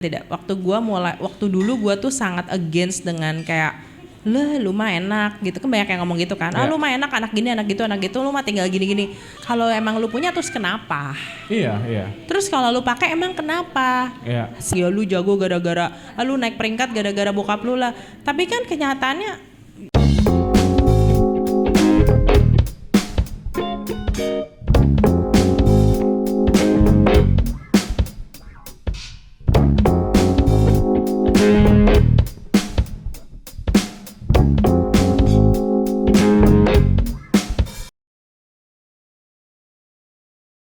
Tidak, waktu dulu gue tuh sangat against dengan kayak lu mah enak gitu kan, banyak yang ngomong gitu kan. Lu mah enak, anak gini, anak gitu, lu mah tinggal gini-gini. Kalau emang lu punya terus kenapa? Iya. Terus kalau lu pakai emang kenapa? Iya. Ya lu jago gara-gara lu naik peringkat gara-gara bokap lu lah. Tapi kan kenyataannya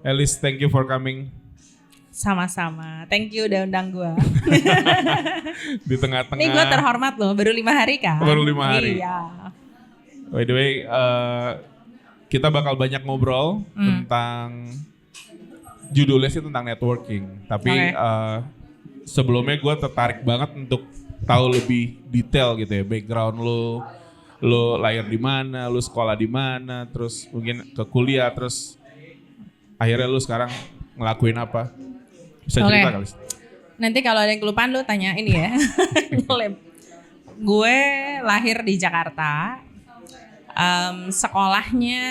Alice, thank you for coming. sama-sama. Thank you udah undang gue. Di tengah-tengah. Ini gue terhormat loh, baru 5 hari kan? Baru 5 hari. Iya. By the way, kita bakal banyak ngobrol tentang judulnya sih tentang networking. Tapi sebelumnya gue tertarik banget untuk tahu lebih detail gitu ya, background lo lahir di mana, lo sekolah di mana, terus mungkin ke kuliah, terus akhirnya lu sekarang ngelakuin apa? Bisa cerita kali? Nanti kalau ada yang kelupaan lu tanya ini ya. Gue lahir di Jakarta. Sekolahnya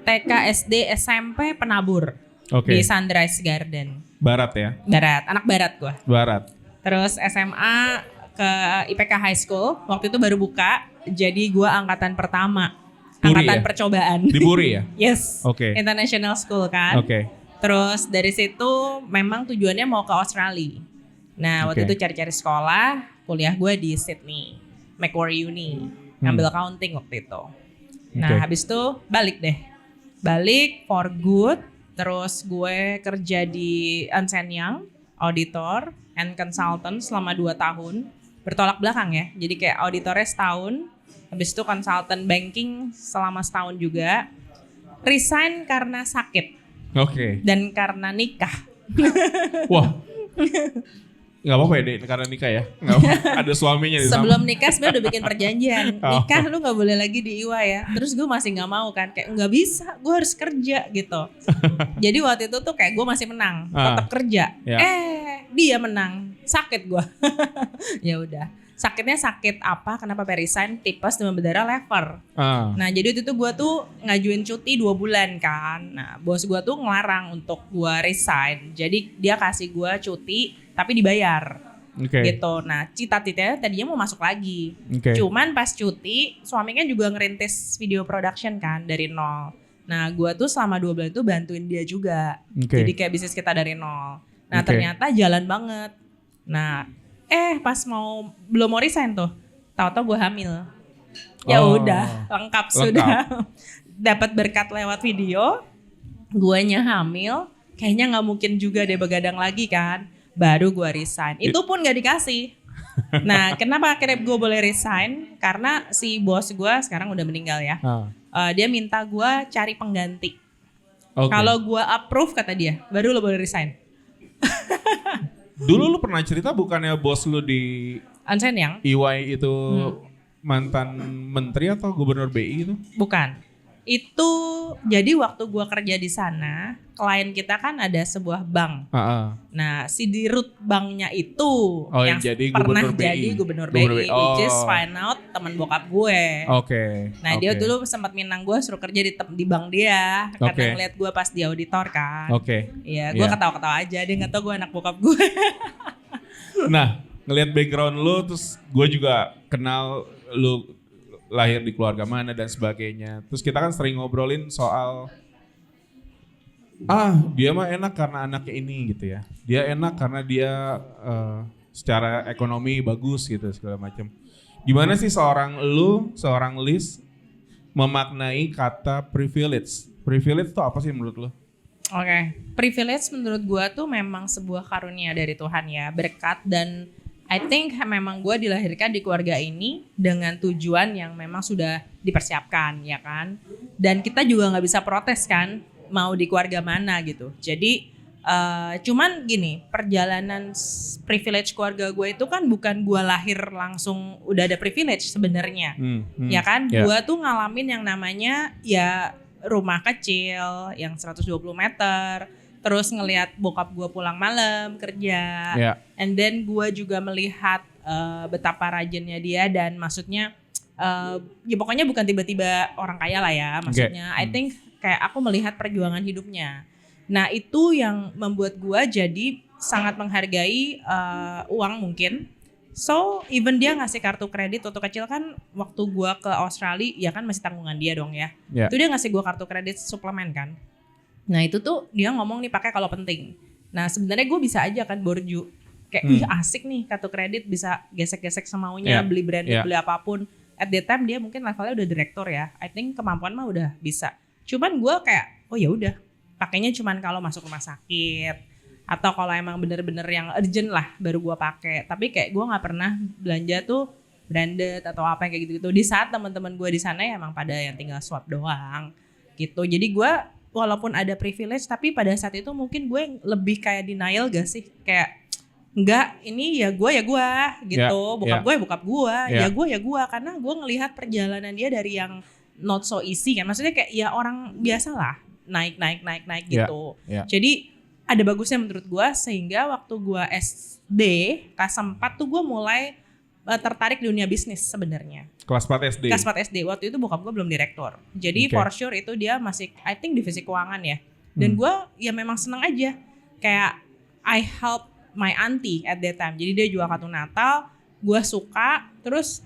TK, SD, SMP Penabur. Di Sunrise Garden. Barat ya? Barat, anak barat gue. Barat. Terus SMA ke IPK High School. Waktu itu baru buka. Jadi gue angkatan pertama. Angkatan percobaan. Di Puri ya? Yes. International School kan. Terus dari situ memang tujuannya mau ke Australia. Nah waktu itu cari-cari sekolah, kuliah gue di Sydney, Macquarie Uni, ngambil accounting waktu itu. Nah habis itu balik for good. Terus gue kerja di Ernst & Young, auditor and consultant selama 2 tahun. Bertolak belakang ya, jadi kayak auditornya setahun. Habis itu konsultan banking selama setahun juga. Resign karena sakit. Dan karena nikah. Wah. Gak apa-apa ya Dek, karena nikah ya? Ada suaminya di sana. Sebelum nikah sebenarnya udah bikin perjanjian. Nikah lu gak boleh lagi di IWA ya. Terus gue masih gak mau kan. Kayak gak bisa, gue harus kerja gitu. Jadi waktu itu tuh kayak gue masih menang. Tetap kerja. Dia menang. Sakit gue. Ya udah. Sakitnya sakit apa? Kenapa resign? Tipes demam berdarah lever. Nah jadi waktu itu gue tuh ngajuin cuti 2 bulan kan. Nah bos gue tuh ngelarang untuk gue resign. Jadi dia kasih gue cuti tapi dibayar. Gitu. Nah cita-citanya tadinya mau masuk lagi. Cuman pas cuti suaminya juga ngerintis video production kan dari nol. Nah gue tuh selama 2 bulan itu bantuin dia juga. Jadi kayak bisnis kita dari nol. Nah ternyata jalan banget. Nah pas belum mau resign tuh, tahu-tahu gue hamil. Ya udah, lengkap sudah. Dapat berkat lewat video, guanya hamil, kayaknya nggak mungkin juga deh begadang lagi kan. Baru gue resign. Itu pun nggak dikasih. Nah, kenapa akhirnya gue boleh resign? Karena si bos gue sekarang udah meninggal ya. Dia minta gue cari pengganti. Kalau gue approve kata dia, baru lo boleh resign. Dulu lu pernah cerita bukannya bos lu di Ernst & Young EY itu mantan menteri atau gubernur BI itu? Bukan. Itu jadi waktu gua kerja di sana, klien kita kan ada sebuah bank. Nah, si dirut banknya itu yang jadi pernah gubernur jadi gubernur BI, which is find out teman bokap gue. Nah, dia dulu sempat minang gue suruh kerja di bank dia karena ngeliat gue pas di auditor kan. Iya, gue ketawa-ketawa aja, dia nggak tahu gue anak bokap gue. Nah, ngeliat background lu, terus gue juga kenal lu lahir di keluarga mana dan sebagainya. Terus kita kan sering ngobrolin soal dia mah enak karena anaknya ini gitu ya. Dia enak karena dia secara ekonomi bagus gitu segala macam. Gimana sih seorang Liz memaknai kata privilege? Privilege itu apa sih menurut lu? Privilege menurut gue tuh memang sebuah karunia dari Tuhan ya, berkat, dan I think memang gue dilahirkan di keluarga ini dengan tujuan yang memang sudah dipersiapkan ya kan. Dan kita juga gak bisa protes kan mau di keluarga mana gitu. Jadi cuman gini, perjalanan privilege keluarga gue itu kan bukan gue lahir langsung udah ada privilege sebenarnya. Ya kan, gue tuh ngalamin yang namanya ya rumah kecil yang 120 meter. terus ngelihat bokap gue pulang malam kerja, and then gue juga melihat betapa rajinnya dia, dan maksudnya ya pokoknya bukan tiba-tiba orang kaya lah ya, maksudnya I think kayak aku melihat perjuangan hidupnya. Nah itu yang membuat gue jadi sangat menghargai uang mungkin. So even dia ngasih kartu kredit waktu kecil kan, waktu gue ke Australia ya kan masih tanggungan dia dong ya. Itu dia ngasih gue kartu kredit suplemen kan. Nah itu tuh dia ngomong nih pakai kalau penting. Nah sebenarnya gue bisa aja kan borju. Kayak asik nih kartu kredit, bisa gesek-gesek semaunya, beli branded, beli apapun. At that time dia mungkin levelnya udah direktur ya. I think kemampuan mah udah bisa. Cuman gue kayak oh ya udah, pakainya cuman kalau masuk rumah sakit atau kalau emang bener-bener yang urgent lah baru gue pakai. Tapi kayak gue nggak pernah belanja tuh branded atau apa yang kayak gitu-gitu. Di saat teman-teman gue di sana ya emang pada yang tinggal swap doang gitu. Jadi gue walaupun ada privilege, tapi pada saat itu mungkin gue lebih kayak denial gak sih, kayak enggak, ini ya gue gitu, bokap gue ya bokap gue, ya gue, karena gue ngelihat perjalanan dia dari yang not so easy kan, maksudnya kayak ya orang biasa lah, naik gitu. Jadi ada bagusnya menurut gue, sehingga waktu gue SD kelas 4 tuh gue mulai tertarik di dunia bisnis sebenarnya. Kelas 4 SD? Kelas 4 SD, waktu itu bokap gue belum direktur. Jadi for sure itu dia masih, I think divisi keuangan ya. Dan gue ya memang seneng aja. Kayak I help my auntie at that time. Jadi dia jual kartu Natal, gue suka. Terus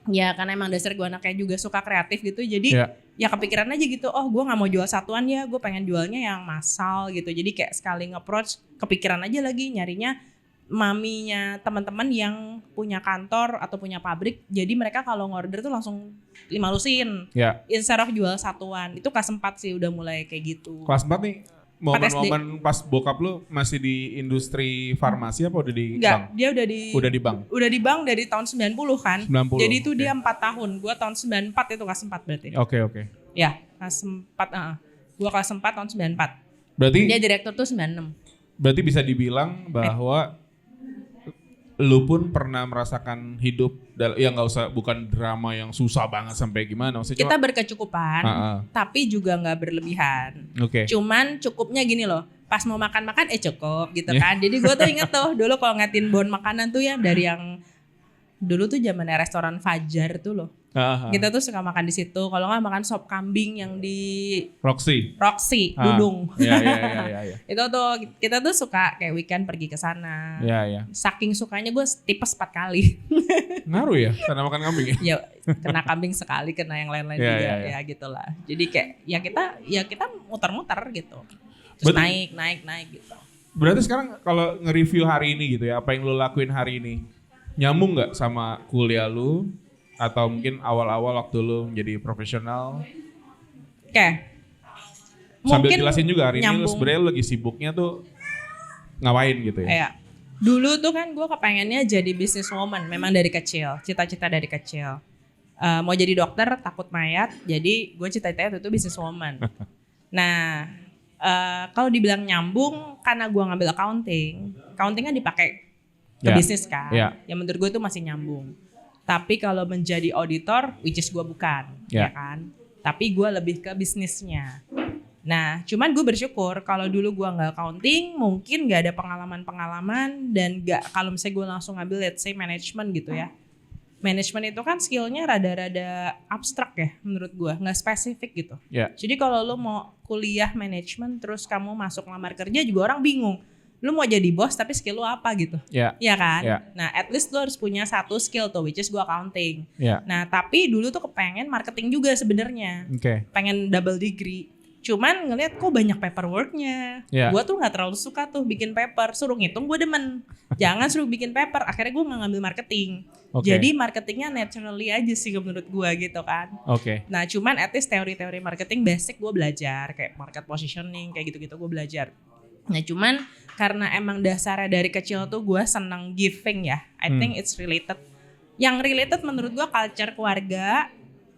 ya karena emang dasar gue anaknya juga suka kreatif gitu. Jadi ya kepikiran aja gitu, oh gue gak mau jual satuan ya, gue pengen jualnya yang massal gitu. Jadi kayak sekali nge-approach, kepikiran aja lagi nyarinya maminya teman-teman yang punya kantor atau punya pabrik, jadi mereka kalau ngorder tuh langsung 5 lusin instead of jual satuan. Itu kelas 4 sih udah mulai kayak gitu. Kelas 4 nih momen-momen pas bokap lu masih di industri farmasi apa udah di bank? Dia udah di bank. Udah di bank dari tahun 90 kan. 90. Jadi itu dia 4 tahun. Gua tahun 94 itu kelas 4 berarti. Oke. Ya, kelas 4 gua kelas 4 tahun 94. Berarti dia direktur tuh 96. Berarti bisa dibilang bahwa lu pun pernah merasakan hidup ya nggak usah, bukan drama yang susah banget sampai gimana, maksudnya kita berkecukupan tapi juga nggak berlebihan. Cuman cukupnya gini loh, pas mau makan cukup gitu kan. Jadi gue tuh inget tuh dulu kalau ngatin bon makanan tuh ya, dari yang dulu tuh zamannya restoran Fajar tuh loh. Kita tuh suka makan di situ. Kalau nggak makan sop kambing yang di Roxy Dudung. Iya. Itu tuh kita tuh suka kayak weekend pergi ke sana. Iya. Saking sukanya gue tipes 4 kali. Ngaruh ya karena makan kambing ya? Ya kena kambing sekali, kena yang lain-lain juga ya gitulah. Jadi kayak ya kita muter-muter gitu. Terus naik gitu. Berarti sekarang kalau nge-review hari ini gitu ya, apa yang lu lakuin hari ini nyambung nggak sama kuliah lu? Atau mungkin awal-awal waktu lu menjadi profesional? Sambil jelasin juga hari ini lu sebenarnya lu lagi sibuknya tuh ngapain gitu ya? Dulu tuh kan gue kepengennya jadi businesswoman, memang dari kecil, cita-cita dari kecil. Mau jadi dokter takut mayat, jadi gue cita-citanya itu businesswoman. Nah, kalau dibilang nyambung karena gue ngambil accounting kan dipakai ke bisnis kan. Ya menurut gue itu masih nyambung. Tapi kalau menjadi auditor, which is gue bukan, ya kan. Tapi gue lebih ke bisnisnya. Nah, cuman gue bersyukur kalau dulu gue nggak accounting, mungkin nggak ada pengalaman dan nggak, kalau misalnya gue langsung ngambil let's say management gitu ya. Management itu kan skillnya rada-rada abstrak ya menurut gue, nggak spesifik gitu. Jadi kalau lo mau kuliah management terus kamu masuk lamar kerja juga orang bingung. Lu mau jadi bos tapi skill lu apa gitu. Iya kan? Nah at least lu harus punya satu skill tuh, which is gua accounting. Nah tapi dulu tuh kepengen marketing juga sebenarnya. Pengen double degree. Cuman ngeliat kok banyak paperworknya. Gua tuh gak terlalu suka tuh bikin paper. Suruh ngitung gua demen. Jangan suruh bikin paper. Akhirnya gua gak ngambil marketing. Jadi marketingnya naturally aja sih menurut gua gitu kan. Nah cuman at least teori-teori marketing basic gua belajar. Kayak market positioning kayak gitu-gitu gua belajar. Nah cuman karena emang dasarnya dari kecil tuh gue seneng giving ya. I think it's related. Yang related menurut gue culture keluarga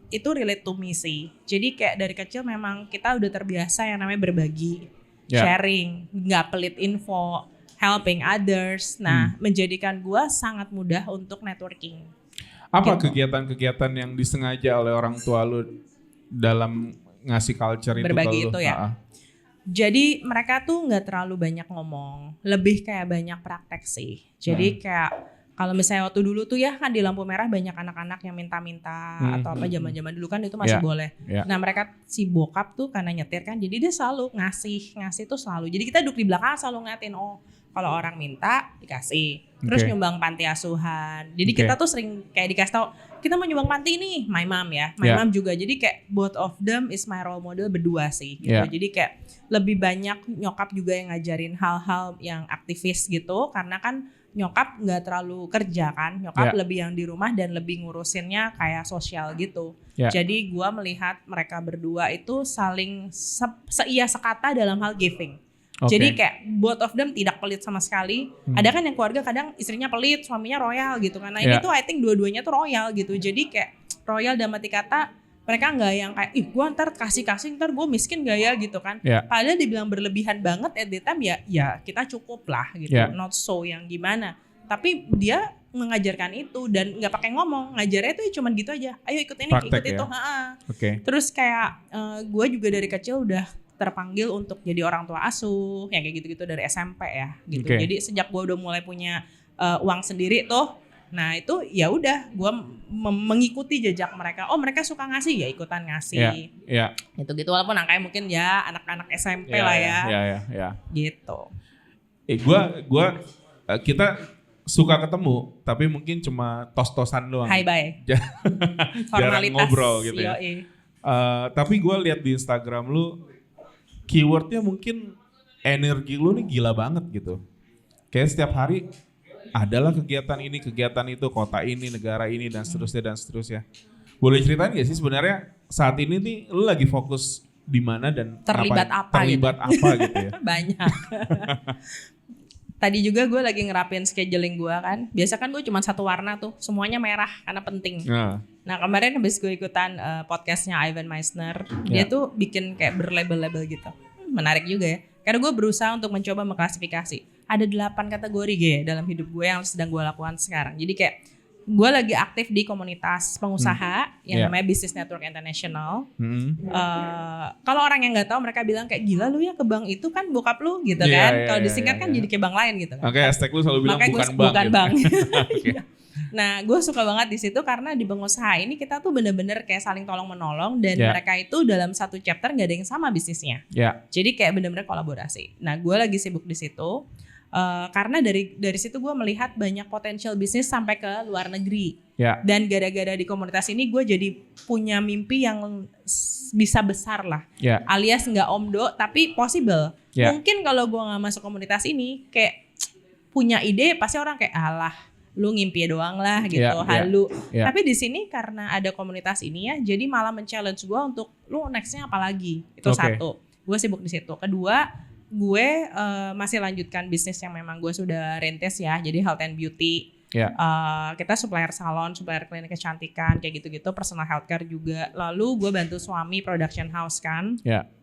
itu relate to me sih. Jadi kayak dari kecil memang kita udah terbiasa yang namanya berbagi, sharing, gak pelit info, helping others. Nah menjadikan gue sangat mudah untuk networking. Apa kegiatan-kegiatan yang disengaja oleh orang tua lu dalam ngasih culture itu? Berbagi itu ya? Jadi mereka tuh nggak terlalu banyak ngomong, lebih kayak banyak praktek sih. Jadi kayak kalau misalnya waktu dulu tuh ya kan di lampu merah banyak anak-anak yang minta-minta atau apa zaman-zaman dulu kan itu masih boleh. Nah mereka si bokap tuh karena nyetir kan, jadi dia selalu ngasih tuh selalu. Jadi kita duduk di belakang selalu ngeliatin, oh kalau orang minta dikasih. Terus nyumbang panti asuhan. Jadi kita tuh sering kayak dikasih tau, kita mau nyumbang panti nih, my mom ya. My mom juga. Jadi kayak both of them is my role model berdua sih gitu. Jadi kayak lebih banyak nyokap juga yang ngajarin hal-hal yang aktivis gitu. Karena kan nyokap gak terlalu kerja kan. Nyokap lebih yang di rumah dan lebih ngurusinnya kayak sosial gitu. Jadi gua melihat mereka berdua itu saling seia sekata dalam hal giving. Jadi kayak both of them tidak pelit sama sekali. Ada kan yang keluarga kadang istrinya pelit, suaminya royal gitu kan. Nah ini tuh I think dua-duanya tuh royal gitu. Jadi kayak royal dalam arti kata mereka gak yang kayak gue ntar kasih ntar gue miskin gak ya gitu kan. Padahal dibilang berlebihan banget at the time ya kita cukup lah gitu. Not so yang gimana. Tapi dia mengajarkan itu dan gak pakai ngomong. Ngajarnya tuh cuma gitu aja. Ayo ikut ini, ikut itu. Terus kayak gue juga dari kecil udah terpanggil untuk jadi orang tua asuh yang kayak gitu-gitu dari SMP ya gitu. Jadi sejak gue udah mulai punya uang sendiri tuh, nah itu ya udah gue mengikuti jejak mereka. Oh mereka suka ngasih ya ikutan ngasih. Gitu-gitu walaupun angkanya mungkin ya anak-anak SMP lah ya. Gitu. Kita suka ketemu tapi mungkin cuma tos-tosan doang. Hai bye. Jarang ngobrol gitu ya. Tapi gue lihat di Instagram lu keywordnya mungkin energi lu nih gila banget gitu. Kayak setiap hari adalah kegiatan ini, kegiatan itu, kota ini, negara ini dan seterusnya. Boleh ceritain gak sih sebenarnya saat ini nih lu lagi fokus di mana dan terlibat apa gitu ya? Banyak. Tadi juga gue lagi ngerapin scheduling gue kan. Biasa kan gue cuma satu warna tuh, semuanya merah karena penting. Nah kemarin habis gue ikutan podcastnya Ivan Meisner, dia tuh bikin kayak berlabel-label gitu. Menarik juga ya. Karena gue berusaha untuk mencoba mengklasifikasi. Ada 8 kategori dalam hidup gue yang sedang gue lakukan sekarang. Jadi kayak gue lagi aktif di komunitas pengusaha yang namanya Business Network International. Kalau orang yang nggak tahu mereka bilang kayak gila lu ya ke bank itu kan bokap lu gitu kan. Kalau disingkat kan jadi kayak bank lain gitu kan. Hashtag lu selalu bilang bukan bank. Nah gue suka banget di situ karena di pengusaha ini kita tuh bener-bener kayak saling tolong menolong dan mereka itu dalam satu chapter nggak ada yang sama bisnisnya. Jadi kayak bener-bener kolaborasi. Nah gue lagi sibuk di situ. Karena dari situ gue melihat banyak potensial bisnis sampai ke luar negeri. Dan gara-gara di komunitas ini gue jadi punya mimpi yang bisa besar lah. Alias nggak omdo tapi possible. Mungkin kalau gue nggak masuk komunitas ini kayak punya ide pasti orang kayak alah lu ngimpi doang lah gitu, halu. Tapi di sini karena ada komunitas ini ya, jadi malah men-challenge gue untuk lu nextnya apa lagi. Itu satu. Gue sibuk di situ. Kedua, gue masih lanjutkan bisnis yang memang gue sudah rintis ya, jadi health and beauty. Kita supplier salon, supplier klinik kecantikan kayak gitu-gitu, personal healthcare juga. Lalu gue bantu suami production house kan.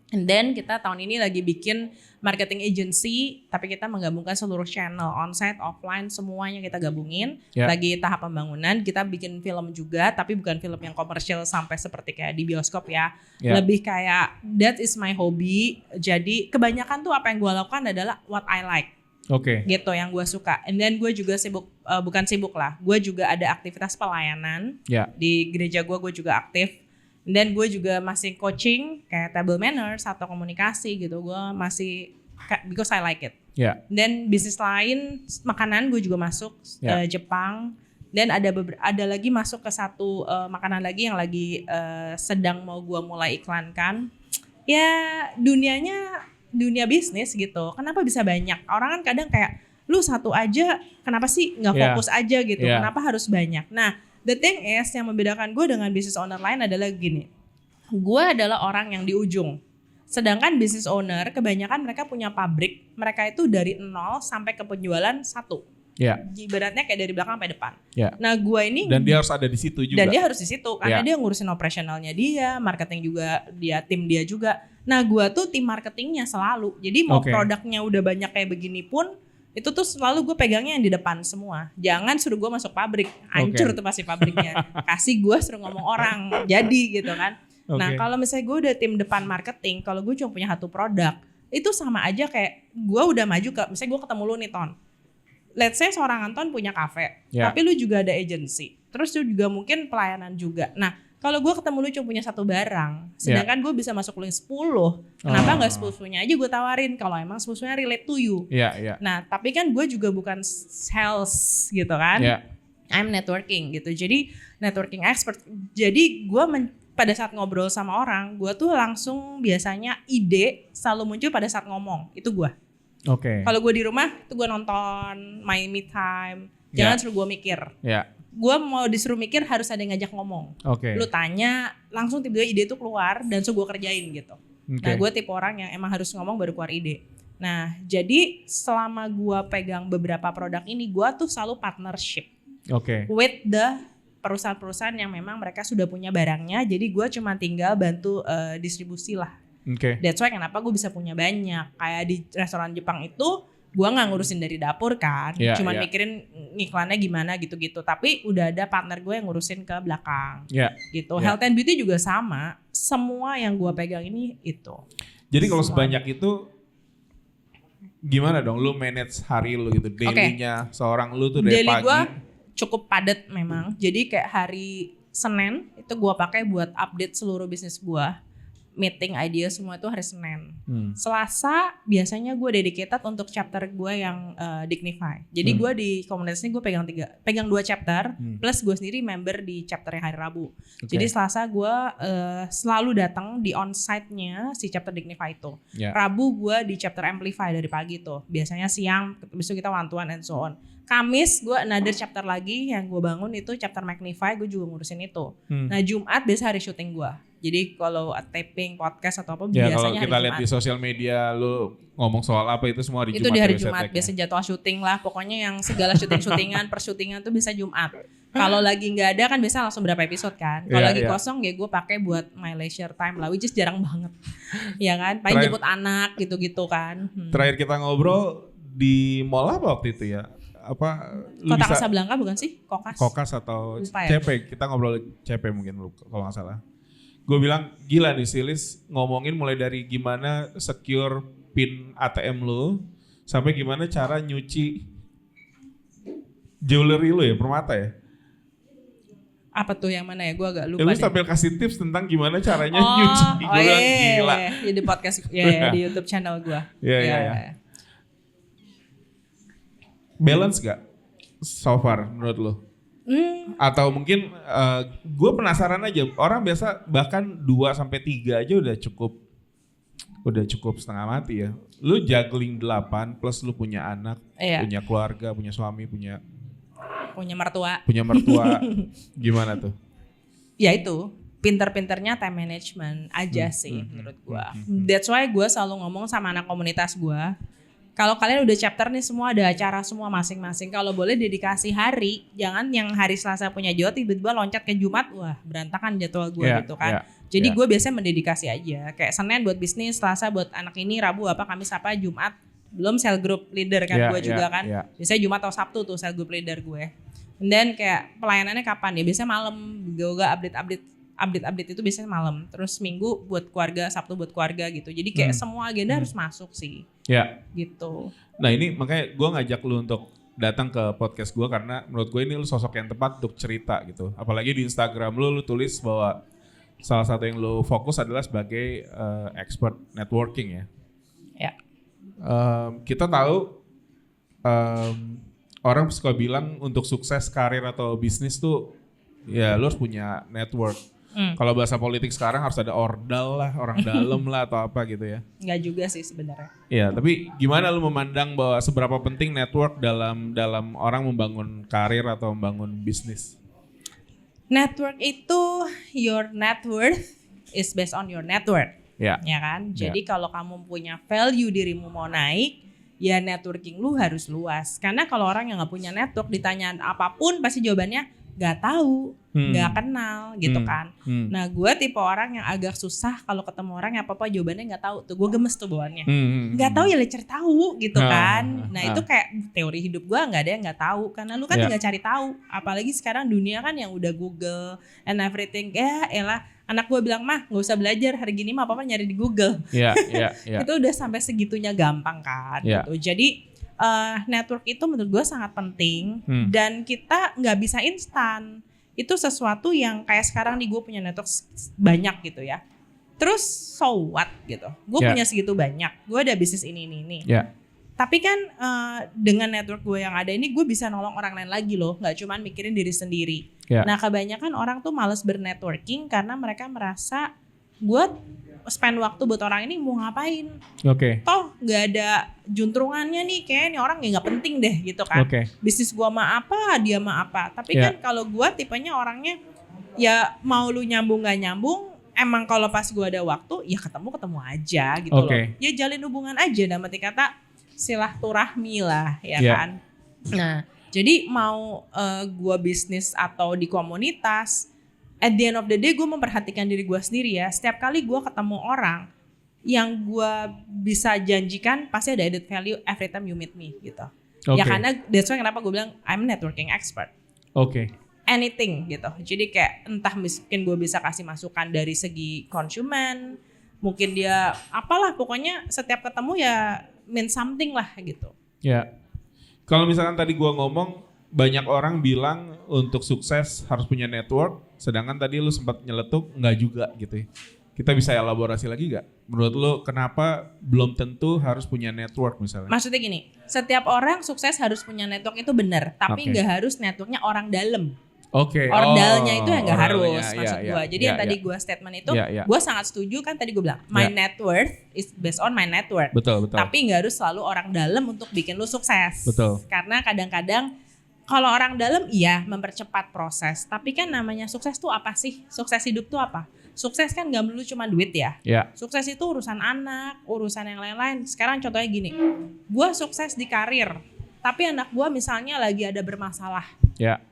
And then kita tahun ini lagi bikin marketing agency, tapi kita menggabungkan seluruh channel, onsite, offline, semuanya kita gabungin. Lagi tahap pembangunan, kita bikin film juga, tapi bukan film yang komersial sampai seperti kayak di bioskop ya. Lebih kayak that is my hobby. Jadi kebanyakan tuh apa yang gue lakukan adalah what I like. Gitu yang gue suka. And then gue juga sibuk, bukan sibuk lah, gue juga ada aktivitas pelayanan. Di gereja gue juga aktif. Dan gue juga masih coaching kayak table manners atau komunikasi gitu. Gue masih because I like it. Dan bisnis lain makanan gue juga masuk Jepang. Dan ada lagi masuk ke satu makanan lagi yang lagi sedang mau gue mulai iklankan. Ya dunia bisnis gitu. Kenapa bisa banyak? Orang kan kadang kayak lu satu aja kenapa sih nggak fokus aja gitu. Kenapa harus banyak? Nah the thing is yang membedakan gue dengan business owner lain adalah gini. Gue adalah orang yang di ujung. Sedangkan business owner kebanyakan mereka punya pabrik. Mereka itu dari 0 sampai ke penjualan 1. Ibaratnya kayak dari belakang sampai depan. Nah gue ini. Dan dia harus ada di situ juga. Dan dia harus di situ. Karena dia ngurusin operasionalnya dia. Marketing juga dia, tim dia juga. Nah gue tuh tim marketingnya selalu. Jadi mau produknya udah banyak kayak begini pun. Itu tuh selalu gue pegangnya yang di depan semua. Jangan suruh gue masuk pabrik. Hancur tuh pasti pabriknya. Kasih gue suruh ngomong orang. Jadi gitu kan. Nah kalau misalnya gue udah tim depan marketing. Kalau gue cuma punya satu produk. itu sama aja kayak gue udah maju ke, misalnya gue ketemu lu nih Ton. Let's say seorang Anton punya kafe, tapi lu juga ada agency. Terus lu juga mungkin pelayanan juga. Nah, kalau gue ketemu lu cuma punya satu barang, sedangkan gue bisa masuk link 10, kenapa nggak 10-10-nya aja gue tawarin kalau emang 10-10-nya relate to you. Nah, tapi kan gue juga bukan sales gitu kan. I'm networking gitu. Jadi networking expert. Jadi gue pada saat ngobrol sama orang, gue tuh langsung biasanya ide selalu muncul pada saat ngomong. Itu gue. Kalau gue di rumah, itu gue nonton my me time. Jangan suruh gue mikir. Gue mau disuruh mikir harus ada yang ngajak ngomong. Lu tanya, langsung tiba-tiba ide itu keluar dan suruh gue kerjain gitu. Nah gue tipe orang yang emang harus ngomong baru keluar ide. Nah jadi selama gue pegang beberapa produk ini, gue tuh selalu partnership with the perusahaan-perusahaan yang memang mereka sudah punya barangnya. Jadi gue cuma tinggal bantu distribusi lah. That's why kenapa gue bisa punya banyak. Kayak di restoran Jepang itu gue nggak ngurusin dari dapur kan, cuman mikirin iklannya gimana gitu-gitu. Tapi udah ada partner gue yang ngurusin ke belakang, gitu. Health and beauty juga sama, semua yang gue pegang ini itu. Jadi kalau sebanyak itu, gimana dong? Lu manage hari lu gitu, daily-nya seorang lu tuh dari daily pagi. Gue cukup padat memang. Jadi kayak hari Senin itu gue pakai buat update seluruh bisnis gue. Meeting idea semua itu hari Senin. Selasa biasanya gue dedicated untuk chapter gue yang Dignify. Jadi gue di komunitas ini gue pegang 2 chapter, plus gue sendiri member di chapter yang hari Rabu. Jadi Selasa gue selalu datang di onsite-nya si chapter Dignify itu. Rabu gue di chapter Amplify dari pagi tuh. Biasanya siang, besok kita one-to-one and so on. Kamis gue another chapter lagi yang gue bangun itu chapter Magnify, gue juga ngurusin itu. Nah Jumat biasa hari syuting gue. Jadi kalau taping podcast atau apa biasanya hari Jumat. Kalau kita lihat di sosial media lu ngomong soal apa itu semua hari Jumat. Itu di hari Jumat, biasa jadwal syuting lah. Pokoknya yang segala syuting-syutingan, persyutingan tuh bisa Jumat. Kalau lagi nggak ada kan biasa langsung berapa episode kan. Kalau lagi kosong ya gue pakai buat my leisure time lah, which is jarang banget. Ya kan, paling jemput anak gitu-gitu kan. Terakhir kita ngobrol di mall apa waktu itu ya? Apa Kota Kasablanka bukan sih? Kokas atau CP. Kita ngobrol CP mungkin lu kalau nggak salah. Gue bilang gila nih Silis ngomongin mulai dari gimana secure pin ATM lu sampai gimana cara nyuci jewelry lu ya, permata ya. Apa tuh yang mana ya? Gue agak lupa. Lu sambil kasih tips tentang gimana caranya nyuci. Gue bilang gila. Ya, di podcast di YouTube channel gue. Iya. Balance gak so far menurut lo? Atau mungkin gue penasaran aja, orang biasa bahkan 2-3 aja udah cukup setengah mati ya. Lu juggling 8 plus lu punya anak, punya keluarga, punya suami, punya mertua. Gimana tuh? Ya itu, pinter-pinternya time management aja sih menurut gue. That's why gue selalu ngomong sama anak komunitas gue. Kalau kalian udah chapter nih semua ada acara semua masing-masing. Kalau boleh dedikasi hari, jangan yang hari Selasa punya jadwal tiba-tiba loncat ke Jumat, wah berantakan jadwal gue gitu kan. Jadi gue biasanya mendedikasi aja. Kayak Senin buat bisnis, Selasa buat anak ini, Rabu apa, Kamis apa, Jumat. Belum cell group leader kan gue juga kan. Biasanya Jumat atau Sabtu tuh cell group leader gue. Dan kayak pelayanannya kapan ya? Biasanya malam, gue update itu biasanya malam. Terus Minggu buat keluarga, Sabtu buat keluarga gitu. Jadi kayak semua agenda harus masuk sih. Gitu. Nah ini makanya gue ngajak lu untuk datang ke podcast gue karena menurut gue ini lu sosok yang tepat untuk cerita gitu. Apalagi di Instagram lu tulis bahwa salah satu yang lu fokus adalah sebagai expert networking ya. Kita tahu orang suka bilang untuk sukses karir atau bisnis tuh ya lu harus punya network. Kalau bahasa politik sekarang harus ada ordal lah, orang dalam lah atau apa gitu ya. Enggak juga sih sebenarnya. Iya, tapi gimana lu memandang bahwa seberapa penting network dalam orang membangun karir atau membangun bisnis? Network itu your net worth is based on your network. Ya kan? Jadi kalau kamu punya value dirimu mau naik, ya networking lu harus luas. Karena kalau orang yang gak punya network ditanya apapun pasti jawabannya gak tahu, gak kenal gitu kan. Nah gue tipe orang yang agak susah kalau ketemu orang yang apa-apa jawabannya gak tahu tuh, gue gemes tuh bawaannya. Gak tahu ya cari tahu gitu kan. Nah itu kayak teori hidup gue, gak ada yang gak tahu karena lu kan tinggal cari tahu. Apalagi sekarang dunia kan yang udah Google and everything. Ya elah, anak gue bilang mah gak usah belajar hari gini mah apa-apa nyari di Google. Itu udah sampai segitunya gampang kan gitu. Jadi network itu menurut gue sangat penting dan kita nggak bisa instan. Itu sesuatu yang kayak sekarang nih gue punya network banyak gitu ya. Terus so what gitu. Gue punya segitu banyak. Gue ada bisnis ini. Tapi kan dengan network gue yang ada ini gue bisa nolong orang lain lagi loh. Nggak cuma mikirin diri sendiri. Nah kebanyakan orang tuh males bernetworking karena mereka merasa gue spend waktu buat orang ini mau ngapain? Toh nggak ada juntrungannya nih, kayak ini orang nggak penting deh gitu kan. Bisnis gua mah apa, dia mah apa. Tapi kan kalau gua tipenya orangnya ya mau lu nyambung nggak nyambung, emang kalau pas gua ada waktu ya ketemu aja gitu loh. Ya jalin hubungan aja, dalam arti kata silaturahmi lah ya kan. Nah jadi mau gua bisnis atau di komunitas, at the end of the day gue memperhatikan diri gue sendiri ya. Setiap kali gue ketemu orang yang gue bisa janjikan pasti ada added value every time you meet me gitu. Ya karena that's why kenapa gue bilang I'm networking expert. Anything gitu. Jadi kayak entah mungkin gue bisa kasih masukan dari segi konsumen, mungkin dia apalah, pokoknya setiap ketemu ya mean something lah gitu. Kalau misalkan tadi gue ngomong banyak orang bilang untuk sukses harus punya network, sedangkan tadi lu sempat nyeletuk enggak juga gitu ya. Kita bisa elaborasi lagi gak? Menurut lu kenapa belum tentu harus punya network misalnya? Maksudnya gini, setiap orang sukses harus punya network itu benar, tapi enggak harus networknya orang dalam. Ordalnya itu yang enggak harus maksud gue. Jadi yang tadi gue statement itu, gue sangat setuju kan tadi gue bilang, my net worth is based on my network. Betul. Tapi enggak harus selalu orang dalam untuk bikin lu sukses. Betul. Karena kadang-kadang kalau orang dalam iya mempercepat proses, tapi kan namanya sukses tuh apa sih? Sukses hidup tuh apa? Sukses kan gak melulu cuma duit ya. Sukses itu urusan anak, urusan yang lain-lain. Sekarang contohnya gini, gue sukses di karir, tapi anak gue misalnya lagi ada bermasalah.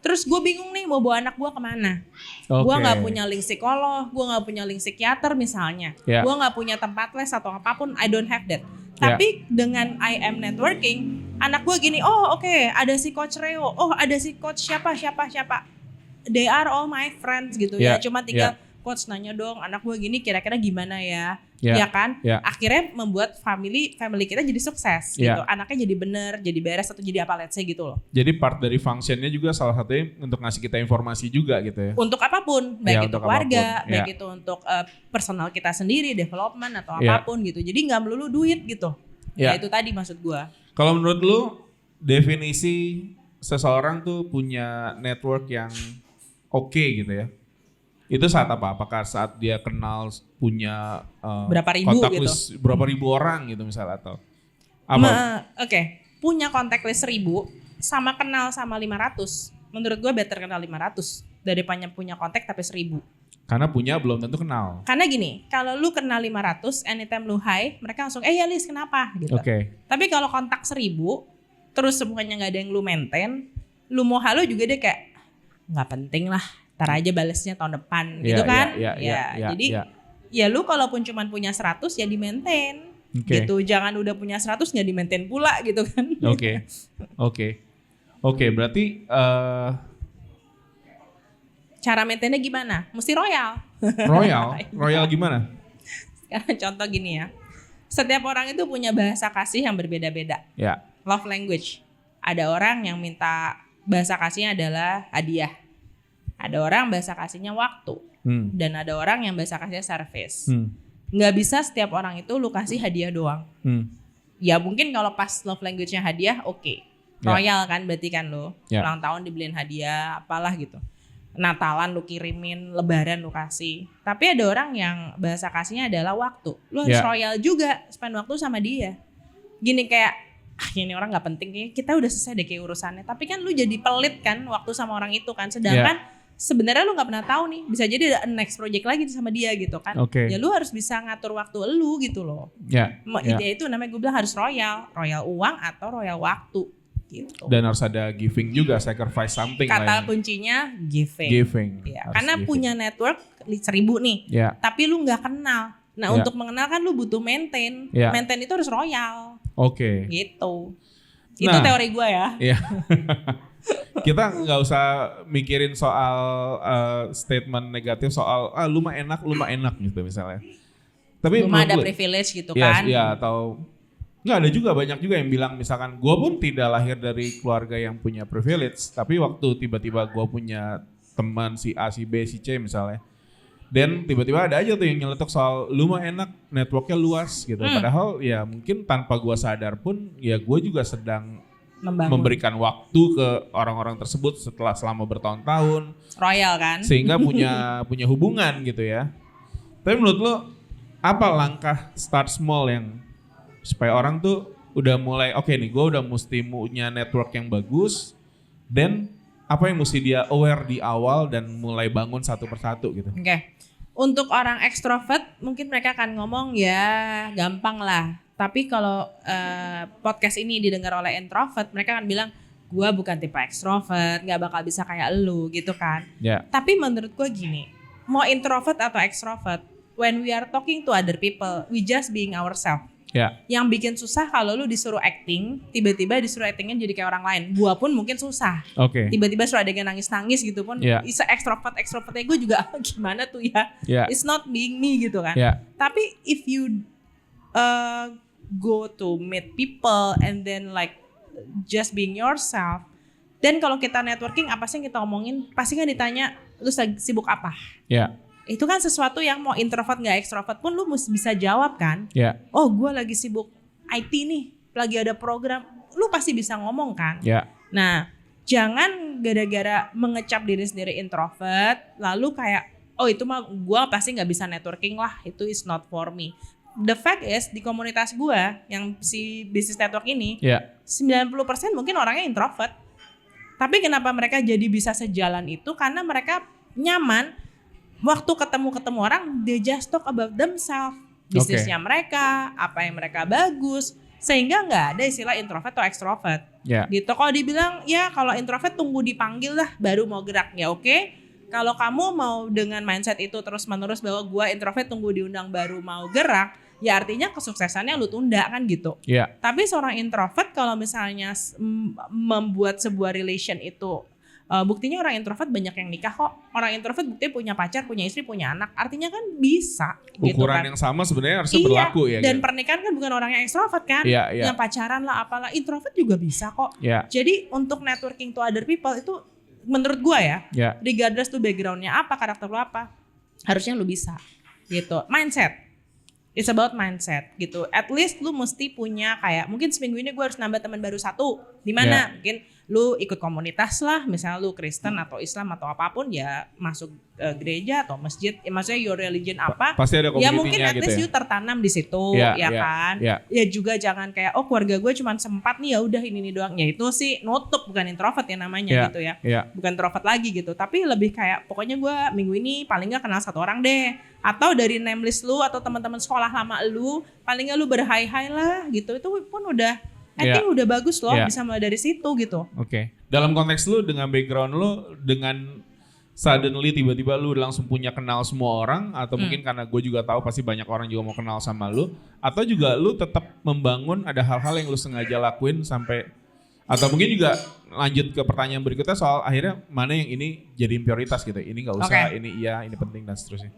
Terus gue bingung nih mau bawa anak gue kemana. Gue gak punya link psikolog, gue gak punya link psikiater misalnya. Gue gak punya tempat les atau apapun, I don't have that. Tapi dengan I am networking, anak gue gini, ada si coach Reo, ada si coach siapa, they are all my friends gitu ya. Cuma tinggal coach nanya dong, anak gue gini kira-kira gimana ya, ya kan? Akhirnya membuat family kita jadi sukses gitu. Anaknya jadi bener, jadi beres atau jadi apa let's say gitu loh. Jadi part dari functionnya juga salah satunya untuk ngasih kita informasi juga gitu ya. Untuk apapun, baik itu keluarga, baik itu untuk personal kita sendiri, development atau apapun gitu. Jadi nggak melulu duit gitu. Ya itu tadi maksud gue. Kalau menurut lu definisi seseorang tuh punya network yang oke gitu ya, itu saat apa? Apakah saat dia kenal punya berapa ribu kontak gitu, list berapa ribu orang gitu misalnya atau apa? Punya kontak list 1000 sama kenal sama 500. Menurut gue better kenal 500 daripada punya kontak tapi 1000. Karena punya belum tentu kenal. Karena gini, kalau lu kenal 500, anytime lu hi, mereka langsung, ya Liz kenapa? Gitu. Tapi kalau kontak 1000, terus semuanya gak ada yang lu maintain, lu mau halo juga dia kayak, gak penting lah, ntar aja balesnya tahun depan gitu kan. Jadi ya lu kalaupun cuma punya 100 ya di maintain. Gitu, jangan udah punya 100 gak di maintain pula gitu kan. Oke, berarti cara maintainnya gimana? Mesti royal. Royal gimana? Sekarang contoh gini ya. Setiap orang itu punya bahasa kasih yang berbeda-beda. Love language. Ada orang yang minta bahasa kasihnya adalah hadiah. Ada orang bahasa kasihnya waktu. Dan ada orang yang bahasa kasihnya service. Nggak bisa setiap orang itu lu kasih hadiah doang. Ya mungkin kalau pas love language-nya hadiah oke. Royal kan berarti kan lo. Ulang tahun dibeliin hadiah apalah gitu. Natalan lu kirimin, lebaran lu kasih. Tapi ada orang yang bahasa kasihnya adalah waktu. Lu harus royal juga, spend waktu sama dia. Gini kayak, ini orang gak penting, kayaknya kita udah selesai deh kayak urusannya. Tapi kan lu jadi pelit kan waktu sama orang itu kan. Sedangkan sebenarnya lu gak pernah tahu nih, bisa jadi ada next project lagi sama dia gitu kan. Ya lu harus bisa ngatur waktu lu gitu loh. Ide itu namanya gue bilang harus royal uang atau royal waktu. gitu. Dan harus ada giving juga, sacrifice something. Kata kuncinya giving. Giving. Ya, karena giving. Punya network 1,000 nih, tapi lu nggak kenal. Nah untuk mengenal kan lu butuh maintain. Maintain itu harus royal. Oke. Gitu. Itu teori gue ya. Iya. Kita nggak usah mikirin soal statement negatif soal lu mah enak gitu misalnya. Tapi lu mah ada privilege gitu kan. Iya, atau nggak, ada juga banyak juga yang bilang misalkan gue pun tidak lahir dari keluarga yang punya privilege, tapi waktu tiba-tiba gue punya teman si A, si B, si C misalnya, dan tiba-tiba ada aja tuh yang nyeletuk soal lu mah enak, networknya luas gitu. Padahal ya mungkin tanpa gue sadar pun ya gue juga sedang memberikan waktu ke orang-orang tersebut selama bertahun-tahun. Royal kan? Sehingga punya hubungan gitu ya. Tapi menurut lo apa langkah start small yang supaya orang tuh udah mulai oke nih, gue udah mesti punya network yang bagus, dan apa yang mesti dia aware di awal dan mulai bangun satu persatu gitu. Oke. Untuk orang ekstrovert mungkin mereka akan ngomong ya gampang lah. Tapi kalau podcast ini didengar oleh introvert, mereka akan bilang, gue bukan tipe ekstrovert, gak bakal bisa kayak elu gitu kan. Tapi menurut gue gini, mau introvert atau ekstrovert, when we are talking to other people, we just being ourselves. Yang bikin susah kalau lu disuruh acting, tiba-tiba disuruh actingnya jadi kayak orang lain. Gua pun mungkin susah. Tiba-tiba suruh adegan nangis-nangis gitu pun, bisa extrovertnya gue juga gimana tuh ya. It's not being me gitu kan. Tapi if you go to meet people and then like just being yourself, dan kalau kita networking apa sih yang kita omongin, pasti kan ditanya lu sibuk apa. Itu kan sesuatu yang mau introvert gak ekstrovert pun lu mesti bisa jawab kan. Oh gue lagi sibuk IT nih, lagi ada program, lu pasti bisa ngomong kan. Nah jangan gara-gara mengecap diri sendiri introvert lalu kayak oh itu mah gue pasti gak bisa networking lah, itu is not for me. The fact is di komunitas gue yang si business network ini 90% mungkin orangnya introvert. Tapi kenapa mereka jadi bisa sejalan itu? Karena mereka nyaman waktu ketemu orang, they just talk about themselves, bisnisnya mereka, apa yang mereka bagus, sehingga nggak ada istilah introvert atau extrovert. Gitu. Kalau dibilang ya kalau introvert tunggu dipanggil lah baru mau gerak ya oke. Kalau kamu mau dengan mindset itu terus menerus bahwa gue introvert tunggu diundang baru mau gerak, ya artinya kesuksesannya lu tunda kan gitu. Tapi seorang introvert kalau misalnya membuat sebuah relation itu buktinya orang introvert banyak yang nikah kok. Orang introvert buktinya punya pacar, punya istri, punya anak. Artinya kan bisa. Ukuran gitu kan. Yang sama sebenarnya harusnya berlaku ya. Dan pernikahan kan bukan orang yang ekstrovert kan. Yang pacaran lah apalah. Introvert juga bisa kok. Jadi untuk networking to other people itu menurut gua ya. Regardless tuh backgroundnya apa, karakter lu apa. Harusnya lu bisa. Gitu. Mindset. It's about mindset gitu. At least lu mesti punya kayak mungkin seminggu ini gue harus nambah teman baru 1. Di mana? Mungkin lu ikut komunitas lah, misalnya lu Kristen atau Islam atau apapun ya masuk gereja atau masjid. Ya, maksudnya your religion apa? Pasti ada community-nya ya mungkin at least gitu you tertanam di situ kan. Ya juga jangan kayak oh keluarga gue cuma sempat nih ya udah ini doang. Ya itu sih nutup, bukan introvert ya namanya gitu ya. Bukan introvert lagi gitu. Tapi lebih kayak pokoknya gue minggu ini paling gak kenal 1 orang deh. Atau dari name list lu atau teman-teman sekolah lama lu, paling gak lu berhai-hai lah gitu. Itu pun udah I think udah bagus loh, bisa mulai dari situ gitu. Dalam konteks lu dengan background lu, dengan suddenly tiba-tiba lu langsung punya kenal semua orang, atau mungkin karena gue juga tahu pasti banyak orang juga mau kenal sama lu, atau juga lu tetap membangun ada hal-hal yang lu sengaja lakuin sampai, atau mungkin juga lanjut ke pertanyaan berikutnya soal akhirnya mana yang ini jadi prioritas gitu, ini nggak usah, ini iya, ini penting dan seterusnya.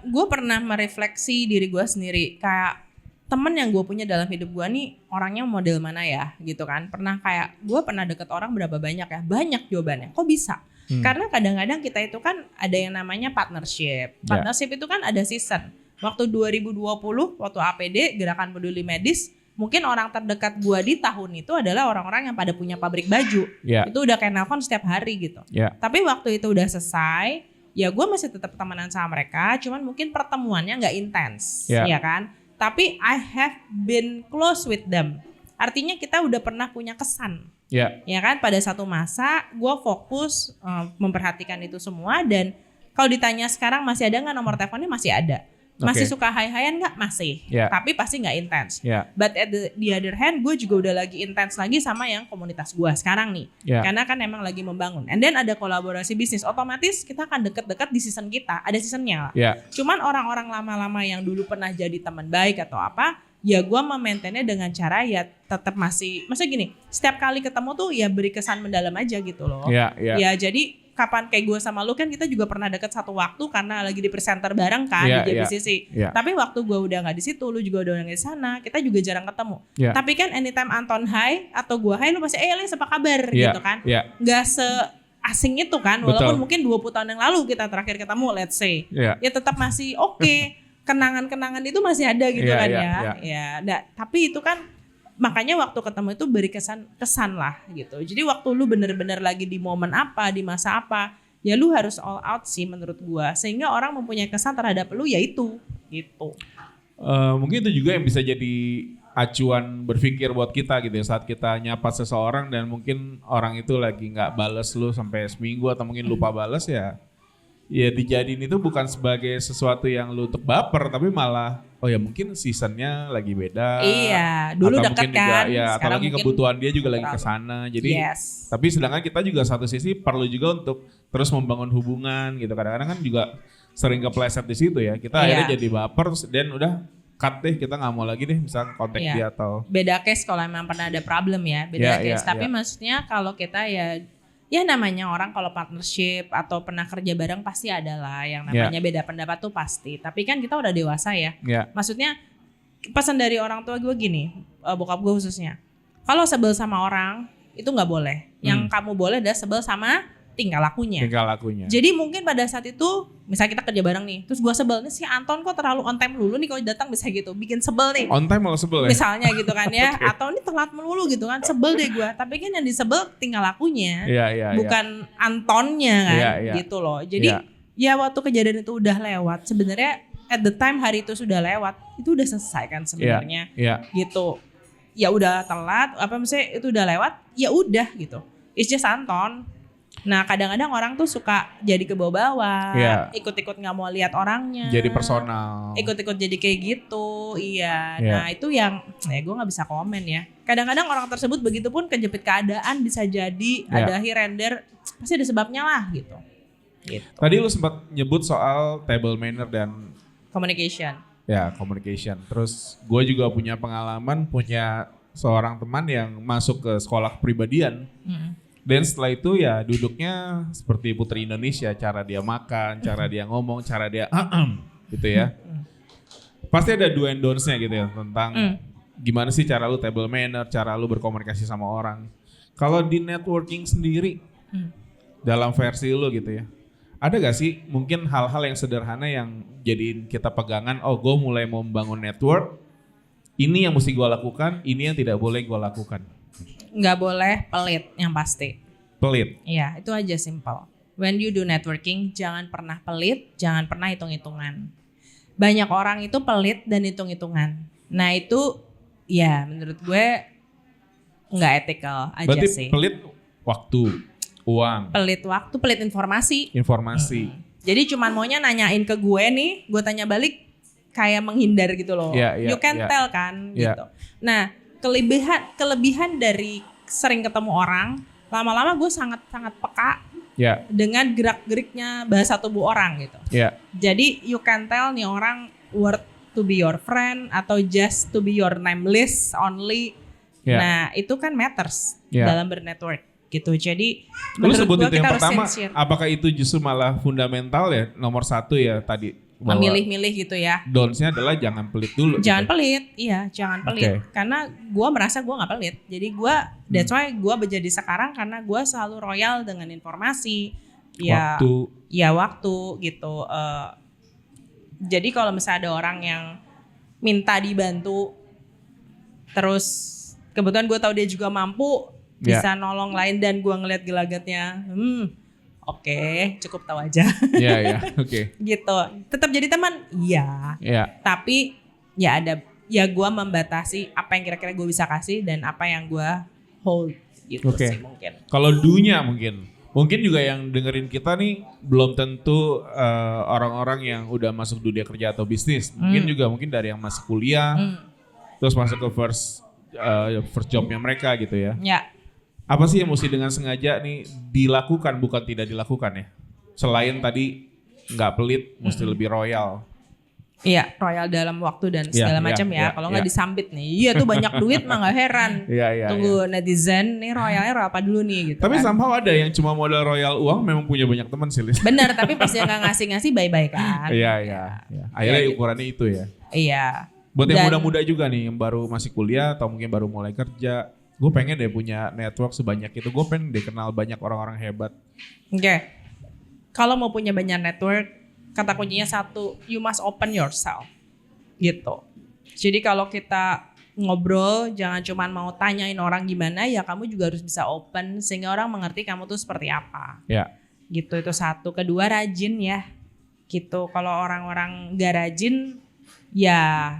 Gue pernah merefleksi diri gue sendiri kayak temen yang gue punya dalam hidup gue nih orangnya model mana ya gitu kan. Pernah kayak gue pernah deket orang berapa banyak ya, banyak jawabannya. Kok bisa? Karena kadang-kadang kita itu kan ada yang namanya partnership. Partnership itu kan ada season. Waktu 2020 waktu APD Gerakan Peduli Medis, mungkin orang terdekat gue di tahun itu adalah orang-orang yang pada punya pabrik baju. Itu udah kayak nelfon setiap hari gitu. Tapi waktu itu udah selesai, ya gue masih tetap temenan sama mereka, cuman mungkin pertemuannya nggak intens, ya kan? Tapi I have been close with them. Artinya kita udah pernah punya kesan, ya kan? Pada satu masa gue fokus memperhatikan itu semua, dan kalau ditanya sekarang masih ada nggak nomor teleponnya, masih ada. Masih suka high-highan nggak? Masih. Tapi pasti nggak intens. But at the other hand, gue juga udah lagi intens lagi sama yang komunitas gue sekarang nih. Karena kan emang lagi membangun. And then ada kolaborasi bisnis. Otomatis kita akan deket-deket di season kita. Ada seasonnya lah. Cuman orang-orang lama-lama yang dulu pernah jadi teman baik atau apa, ya gue memaintainnya dengan cara ya tetap maksudnya gini, setiap kali ketemu tuh ya beri kesan mendalam aja gitu loh. Ya jadi kapan kayak gue sama lu kan kita juga pernah deket satu waktu karena lagi di presenter bareng kan di JPCC. Tapi waktu gue udah nggak di situ, lu juga udah nggak di sana, kita juga jarang ketemu. Tapi kan anytime Anton hi atau gue hi, lu pasti Lis apa kabar gitu kan? Nggak seasing itu kan, walaupun mungkin 20 tahun yang lalu kita terakhir ketemu, let's say, ya tetap masih oke. Kenangan-kenangan itu masih ada gitu kan tapi itu kan makanya waktu ketemu itu beri kesan lah gitu. Jadi waktu lu bener-bener lagi di momen apa, di masa apa, ya lu harus all out sih menurut gua, sehingga orang mempunyai kesan terhadap lu ya itu gitu. Mungkin itu juga yang bisa jadi acuan berpikir buat kita gitu ya, saat kita nyapa seseorang dan mungkin orang itu lagi nggak bales lu sampai seminggu atau mungkin lupa bales ya dijadiin itu bukan sebagai sesuatu yang lu untuk baper, tapi malah oh ya mungkin seasonnya lagi beda. Iya, dulu dekat kan. Atau lagi kebutuhan dia juga lagi kesana. Jadi, tapi sedangkan kita juga satu sisi perlu juga untuk terus membangun hubungan gitu. Kadang-kadang kan juga sering kepleset di situ ya. Kita akhirnya jadi baper dan udah cut deh, kita nggak mau lagi deh misalnya kontak dia atau. Beda case kalau emang pernah ada problem ya, beda case. Tapi maksudnya kalau kita ya namanya orang kalau partnership atau pernah kerja bareng pasti ada lah yang namanya beda pendapat tuh pasti. Tapi kan kita udah dewasa ya. Maksudnya pesan dari orang tua gue gini, bokap gue khususnya. Kalau sebel sama orang itu nggak boleh. Yang kamu boleh adalah sebel sama tingkah lakunya. Jadi mungkin pada saat itu misalnya kita kerja bareng nih, terus gue sebel nih si Anton kok terlalu on time dulu nih kalau datang bisa gitu, bikin sebel nih. On time malah sebel ya? Misalnya gitu kan ya, atau ini telat melulu gitu kan, sebel deh gue. Tapi kan yang disebel tingkah lakunya, bukan Antonnya kan, gitu loh. Jadi ya waktu kejadian itu udah lewat, sebenarnya at the time hari itu sudah lewat, itu udah selesai kan sebenarnya, gitu. Ya udah telat, apa misalnya itu udah lewat, ya udah gitu. It's just Anton. Nah kadang-kadang orang tuh suka jadi kebawa-bawa, ikut-ikut nggak mau lihat orangnya, jadi personal, ikut-ikut jadi kayak gitu, Nah itu yang gue nggak bisa komen ya. Kadang-kadang orang tersebut begitu pun kejepit keadaan bisa jadi ada render, pasti ada sebabnya lah gitu. Tadi lu sempat nyebut soal table manner dan communication. Communication. Terus gue juga punya pengalaman, punya seorang teman yang masuk ke sekolah kepribadian. Dan setelah itu ya duduknya seperti Putri Indonesia, cara dia makan, cara dia ngomong, cara dia gitu ya. Pasti ada do and don'ts-nya gitu ya tentang gimana sih cara lu table manner, cara lu berkomunikasi sama orang. Kalau di networking sendiri, dalam versi lu gitu ya, ada gak sih mungkin hal-hal yang sederhana yang jadiin kita pegangan, oh gue mulai mau membangun network, ini yang mesti gue lakukan, ini yang tidak boleh gue lakukan. Nggak boleh pelit yang pasti. Pelit? Iya, itu aja simple. When you do networking, jangan pernah pelit, jangan pernah hitung-hitungan. Banyak orang itu pelit dan hitung-hitungan. Nah itu ya menurut gue nggak ethical aja. Berarti sih. Pelit waktu, uang. Pelit waktu, pelit informasi. Jadi cuman maunya nanyain ke gue nih, gue tanya balik kayak menghindar gitu loh. You can tell kan gitu. Nah kelebihan dari sering ketemu orang, lama-lama gue sangat peka dengan gerak-geriknya bahasa tubuh orang gitu. Jadi you can tell nih orang worth to be your friend atau just to be your name list only. Nah itu kan matters dalam bernetwork gitu. Jadi lu sebut itu yang pertama, apakah itu justru malah fundamental ya, nomor satu ya tadi? Memilih-milih gitu ya. Don'ts-nya adalah jangan pelit dulu. Jangan pelit, jangan pelit. Karena gue merasa gue nggak pelit. Jadi gue, that's why gue menjadi sekarang karena gue selalu royal dengan informasi. Waktu gitu. Jadi kalau misalnya ada orang yang minta dibantu, terus kebetulan gue tahu dia juga mampu bisa nolong lain dan gue ngeliat gelagatnya, Oke, cukup tahu aja. Oke. Gitu. Tetap jadi teman, tapi ya gue membatasi apa yang kira-kira gue bisa kasih dan apa yang gue hold gitu sih mungkin. Kalau do-nya mungkin Mungkin juga yang dengerin kita nih belum tentu orang-orang yang udah masuk dunia kerja atau bisnis. Mungkin dari yang masih kuliah, terus masuk ke first jobnya mereka gitu ya. Ya. Apa sih yang mesti dengan sengaja nih dilakukan bukan tidak dilakukan ya? Selain tadi nggak pelit, mesti lebih royal. Iya, royal dalam waktu dan segala macam ya. Kalau nggak disambit nih, iya tuh banyak duit mah nggak heran. Tunggu netizen nih royalnya royal apa dulu nih gitu. Tapi kan. somehow ada yang cuma modal royal uang memang punya banyak teman sih. Bener, tapi pas dia nggak ngasih bye-bye kan. Iya. Akhirnya ukurannya itu ya. Iya. Buat yang muda-muda juga nih, yang baru masih kuliah atau mungkin baru mulai kerja, gue pengen deh punya network sebanyak itu. Gue pengen deh kenal banyak orang-orang hebat. Oke. Kalau mau punya banyak network, kata kuncinya satu, you must open yourself. Gitu. Jadi kalau kita ngobrol, jangan cuma mau tanyain orang gimana, ya kamu juga harus bisa open sehingga orang mengerti kamu tuh seperti apa. Ya. Gitu, itu satu. Kedua, rajin ya. Gitu. Kalau orang-orang gak rajin, ya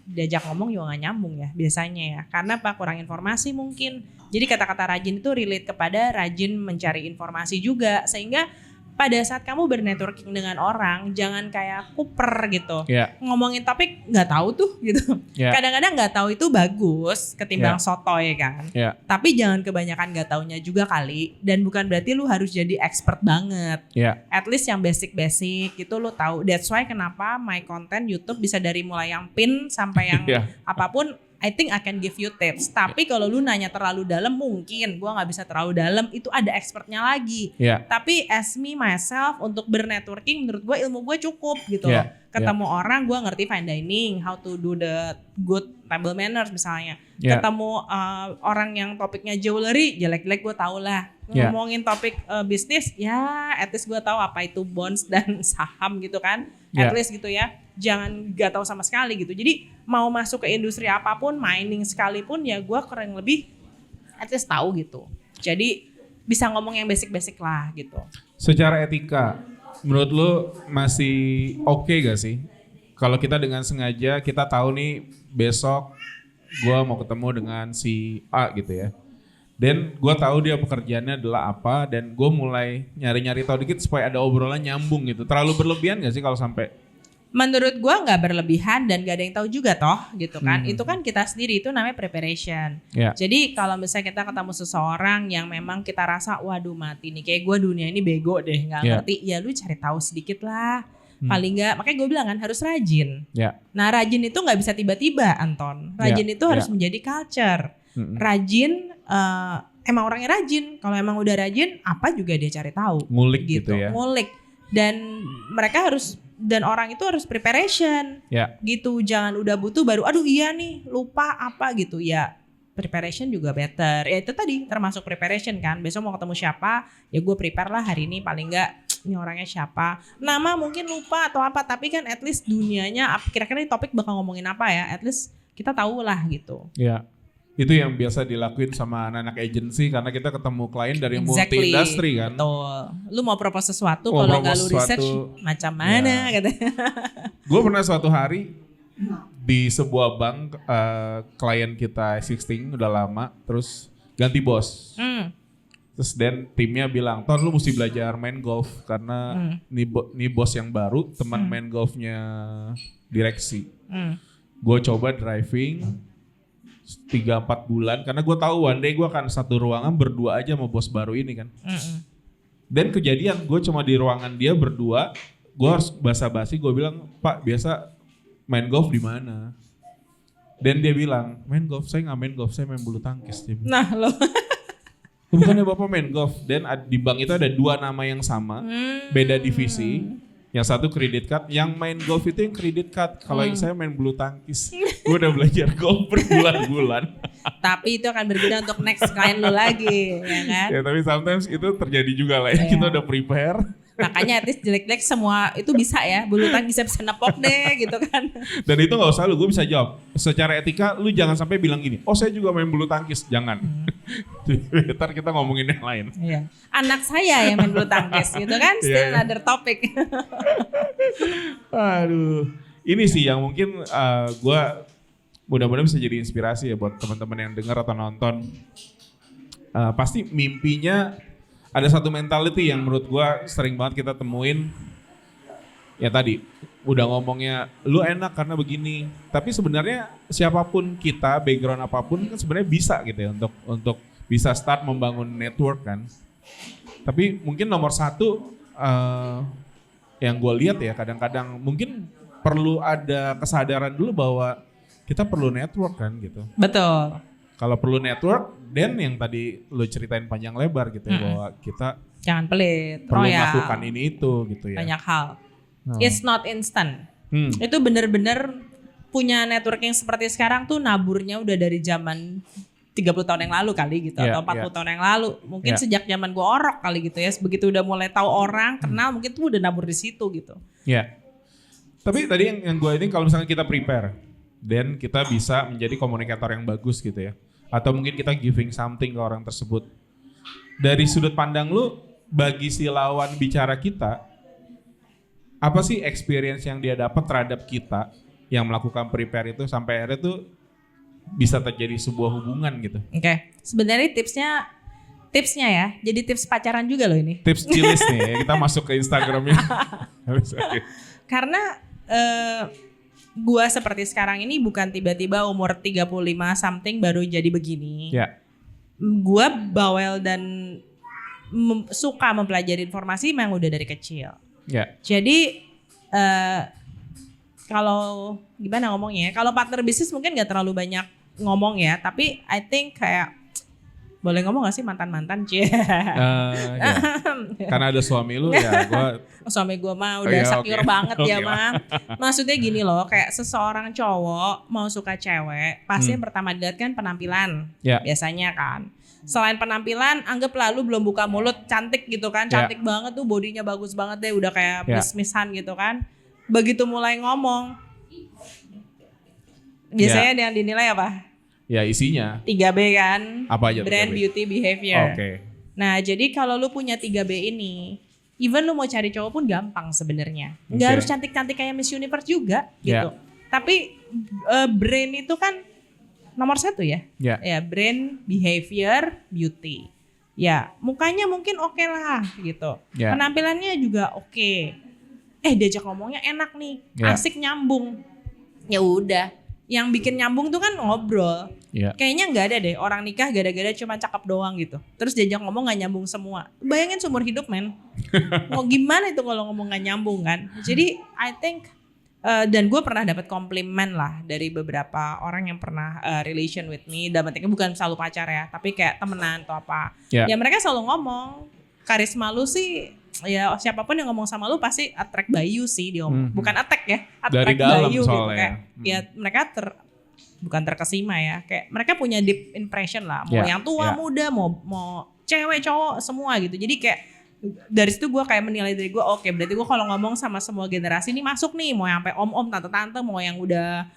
diajak ngomong juga gak nyambung ya biasanya ya. Karena apa? Kurang informasi mungkin. Jadi kata-kata rajin itu relate kepada rajin mencari informasi juga. Sehingga pada saat kamu bernetworking dengan orang, jangan kayak kuper gitu. Ngomongin topik gak tahu tuh gitu. Kadang-kadang gak tahu itu bagus ketimbang sotoy kan. Tapi jangan kebanyakan gak taunya juga kali. Dan bukan berarti lu harus jadi expert banget. At least yang basic-basic gitu lu tahu. That's why kenapa my content YouTube bisa dari mulai yang pin sampai yang apapun. I think I can give you tips. Tapi kalau lu nanya terlalu dalam, mungkin gue gak bisa terlalu dalam. Itu ada expertnya lagi. Tapi as me myself untuk bernetworking, menurut gue ilmu gue cukup gitu. Ketemu orang, gue ngerti fine dining, how to do the good table manners misalnya. Ketemu orang yang topiknya jewelry, jelek-jelek gue tau lah. Ngomongin topik bisnis, ya at least gue tahu apa itu bonds dan saham gitu kan. At least gitu ya. Jangan gak tahu sama sekali gitu. Jadi mau masuk ke industri apapun, mining sekalipun, ya gue kurang lebih at least tahu gitu. Jadi bisa ngomong yang basic-basic lah gitu. Secara etika, menurut lu masih oke gak sih? Kalau kita dengan sengaja, kita tahu nih besok gue mau ketemu dengan si A gitu ya. Dan gue tahu dia pekerjaannya adalah apa, dan gue mulai nyari-nyari tahu dikit supaya ada obrolan nyambung gitu. Terlalu berlebihan gak sih kalau sampai? Menurut gue nggak berlebihan dan gak ada yang tahu juga toh gitu kan. Itu kan kita sendiri, itu namanya preparation. Jadi kalau misalnya kita ketemu seseorang yang memang kita rasa waduh mati nih, kayak gue dunia ini bego deh nggak ngerti, ya lu cari tahu sedikit lah. Paling nggak, makanya gue bilang kan harus rajin. Nah rajin itu nggak bisa tiba-tiba Anton. Rajin itu harus menjadi culture. Rajin emang orangnya rajin. Kalau emang udah rajin, apa juga dia cari tahu. Ngulik gitu ya. Ngulik. Dan mereka harus, dan orang itu harus preparation gitu. Jangan udah butuh baru aduh iya nih lupa apa gitu ya. Preparation juga better. Ya itu tadi termasuk preparation kan. Besok mau ketemu siapa, ya gue prepare lah hari ini paling enggak ini orangnya siapa. Nama mungkin lupa atau apa, tapi kan at least dunianya kira-kira ini topik bakal ngomongin apa ya. At least kita tahu lah gitu. Itu yang biasa dilakuin sama anak-anak agency karena kita ketemu klien dari multi industri kan. Betul. Lu mau propose sesuatu kalau nggak lu research macam mana katanya. Gue pernah suatu hari di sebuah bank, klien kita existing udah lama, terus ganti bos. Terus dan timnya bilang, Ton lu mesti belajar main golf karena nih bos yang baru teman main golfnya direksi. Gue coba driving 3-4 bulan karena gue tahu one day gue akan satu ruangan berdua aja sama bos baru ini kan. Dan kejadian gue cuma di ruangan dia berdua, gue harus basa-basi, gue bilang Pak biasa main golf di mana? Dan dia bilang main golf, saya nggak main golf, saya main bulu tangkis. Nah lo. Bukannya bapak main golf. Dan di bank itu ada 2 nama yang sama, beda divisi. Yang satu credit card, yang main golf itu yang credit card. Kalau yang saya main bulu tangkis. Gue udah belajar golf berbulan-bulan. Tapi itu akan berguna untuk next klien lu lagi, ya kan? Ya tapi sometimes itu terjadi juga lah ya. Kita udah prepare. Makanya at least jelek-jelek semua itu bisa ya. Bulu tangkis bisa nepok deh gitu kan. Dan itu gak usah lu, gue bisa jawab. Secara etika lu jangan sampai bilang gini, oh saya juga main bulu tangkis. Jangan. Ntar kita ngomongin yang lain. Anak saya yang main bulu tangkis gitu kan. Still another topic. Aduh. Ini sih yang mungkin gue mudah-mudahan bisa jadi inspirasi ya buat teman-teman yang dengar atau nonton. Pasti mimpinya ada satu mentality yang menurut gue sering banget kita temuin. Ya tadi udah ngomongnya lu enak karena begini, tapi sebenarnya siapapun kita, background apapun kan sebenarnya bisa gitu ya untuk bisa start membangun network kan. Tapi mungkin nomor satu yang gue lihat ya kadang-kadang mungkin perlu ada kesadaran dulu bahwa kita perlu network kan gitu. Betul. Kalau perlu network, dan yang tadi lu ceritain panjang lebar gitu ya bahwa kita jangan pelit, perlu melakukan ini itu gitu ya. Banyak hal. It's not instant. Itu bener-bener punya networking seperti sekarang tuh naburnya udah dari zaman 30 tahun yang lalu kali gitu atau 40 tahun yang lalu. Mungkin sejak zaman gue orok kali gitu ya. Begitu udah mulai tahu orang, kenal mungkin tuh udah nabur di situ gitu. Iya. Tapi tadi yang gue ini kalau misalnya kita prepare dan kita bisa menjadi komunikator yang bagus gitu ya. Atau mungkin kita giving something ke orang tersebut. Dari sudut pandang lu bagi si lawan bicara kita, apa sih experience yang dia dapat terhadap kita yang melakukan prepare itu sampai akhirnya tuh bisa terjadi sebuah hubungan gitu? Oke. Sebenarnya tipsnya ya, jadi tips pacaran juga loh ini. Tips cilis nih, kita masuk ke Instagramnya. Karena gua seperti sekarang ini bukan tiba-tiba umur 35 something baru jadi begini. Ya. Gua bawel dan suka mempelajari informasi memang udah dari kecil. Ya. Jadi kalau gimana ngomongnya? Kalau partner bisnis mungkin nggak terlalu banyak ngomong ya, tapi I think kayak boleh ngomong gak sih mantan-mantan cie? Ya. Karena ada suami lu ya, suami gue mah udah secure banget ya mah. Maksudnya gini loh, kayak seseorang cowok mau suka cewek, pasti yang pertama dilihat kan penampilan, biasanya kan. Selain penampilan, anggaplah lu belum buka mulut, cantik gitu kan, cantik banget tuh, bodinya bagus banget deh, udah kayak miss-missan gitu kan. Begitu mulai ngomong, biasanya yang dinilai apa? Ya isinya 3B kan, apa aja? Brand, 3B? beauty, behavior. Okay. Nah jadi kalau lu punya 3B ini, even lu mau cari cowok pun gampang sebenarnya. Nggak harus cantik-cantik kayak Miss Universe juga gitu. Tapi brand itu kan nomor 1 ya. Ya brand, behavior, beauty. Ya mukanya mungkin oke lah gitu. Penampilannya juga oke. Diajak ngomongnya enak nih, asik nyambung. Ya udah. Yang bikin nyambung tuh kan ngobrol. Kayaknya nggak ada deh orang nikah gara-gara cuma cakep doang gitu. Terus diajak ngomong nggak nyambung semua. Bayangin seumur hidup men. Mau gimana itu kalau ngomong nggak nyambung kan? Jadi I think dan gue pernah dapat komplimen lah dari beberapa orang yang pernah relation with me. Dan pentingnya bukan selalu pacar ya, tapi kayak temenan atau apa. Ya mereka selalu ngomong karisma lu sih. Ya siapapun yang ngomong sama lu pasti attract by you sih dia ngomong. Bukan attack ya, attract dari dalam by you gitu soalnya. kayak. Ya mereka bukan terkesima ya, kayak mereka punya deep impression lah. Mau yang tua, muda, mau cewek, cowok, semua gitu. Jadi kayak dari situ gue kayak menilai dari gue, oke, berarti gue kalau ngomong sama semua generasi ini masuk nih, mau yang sampai om-om, tante-tante, mau yang udah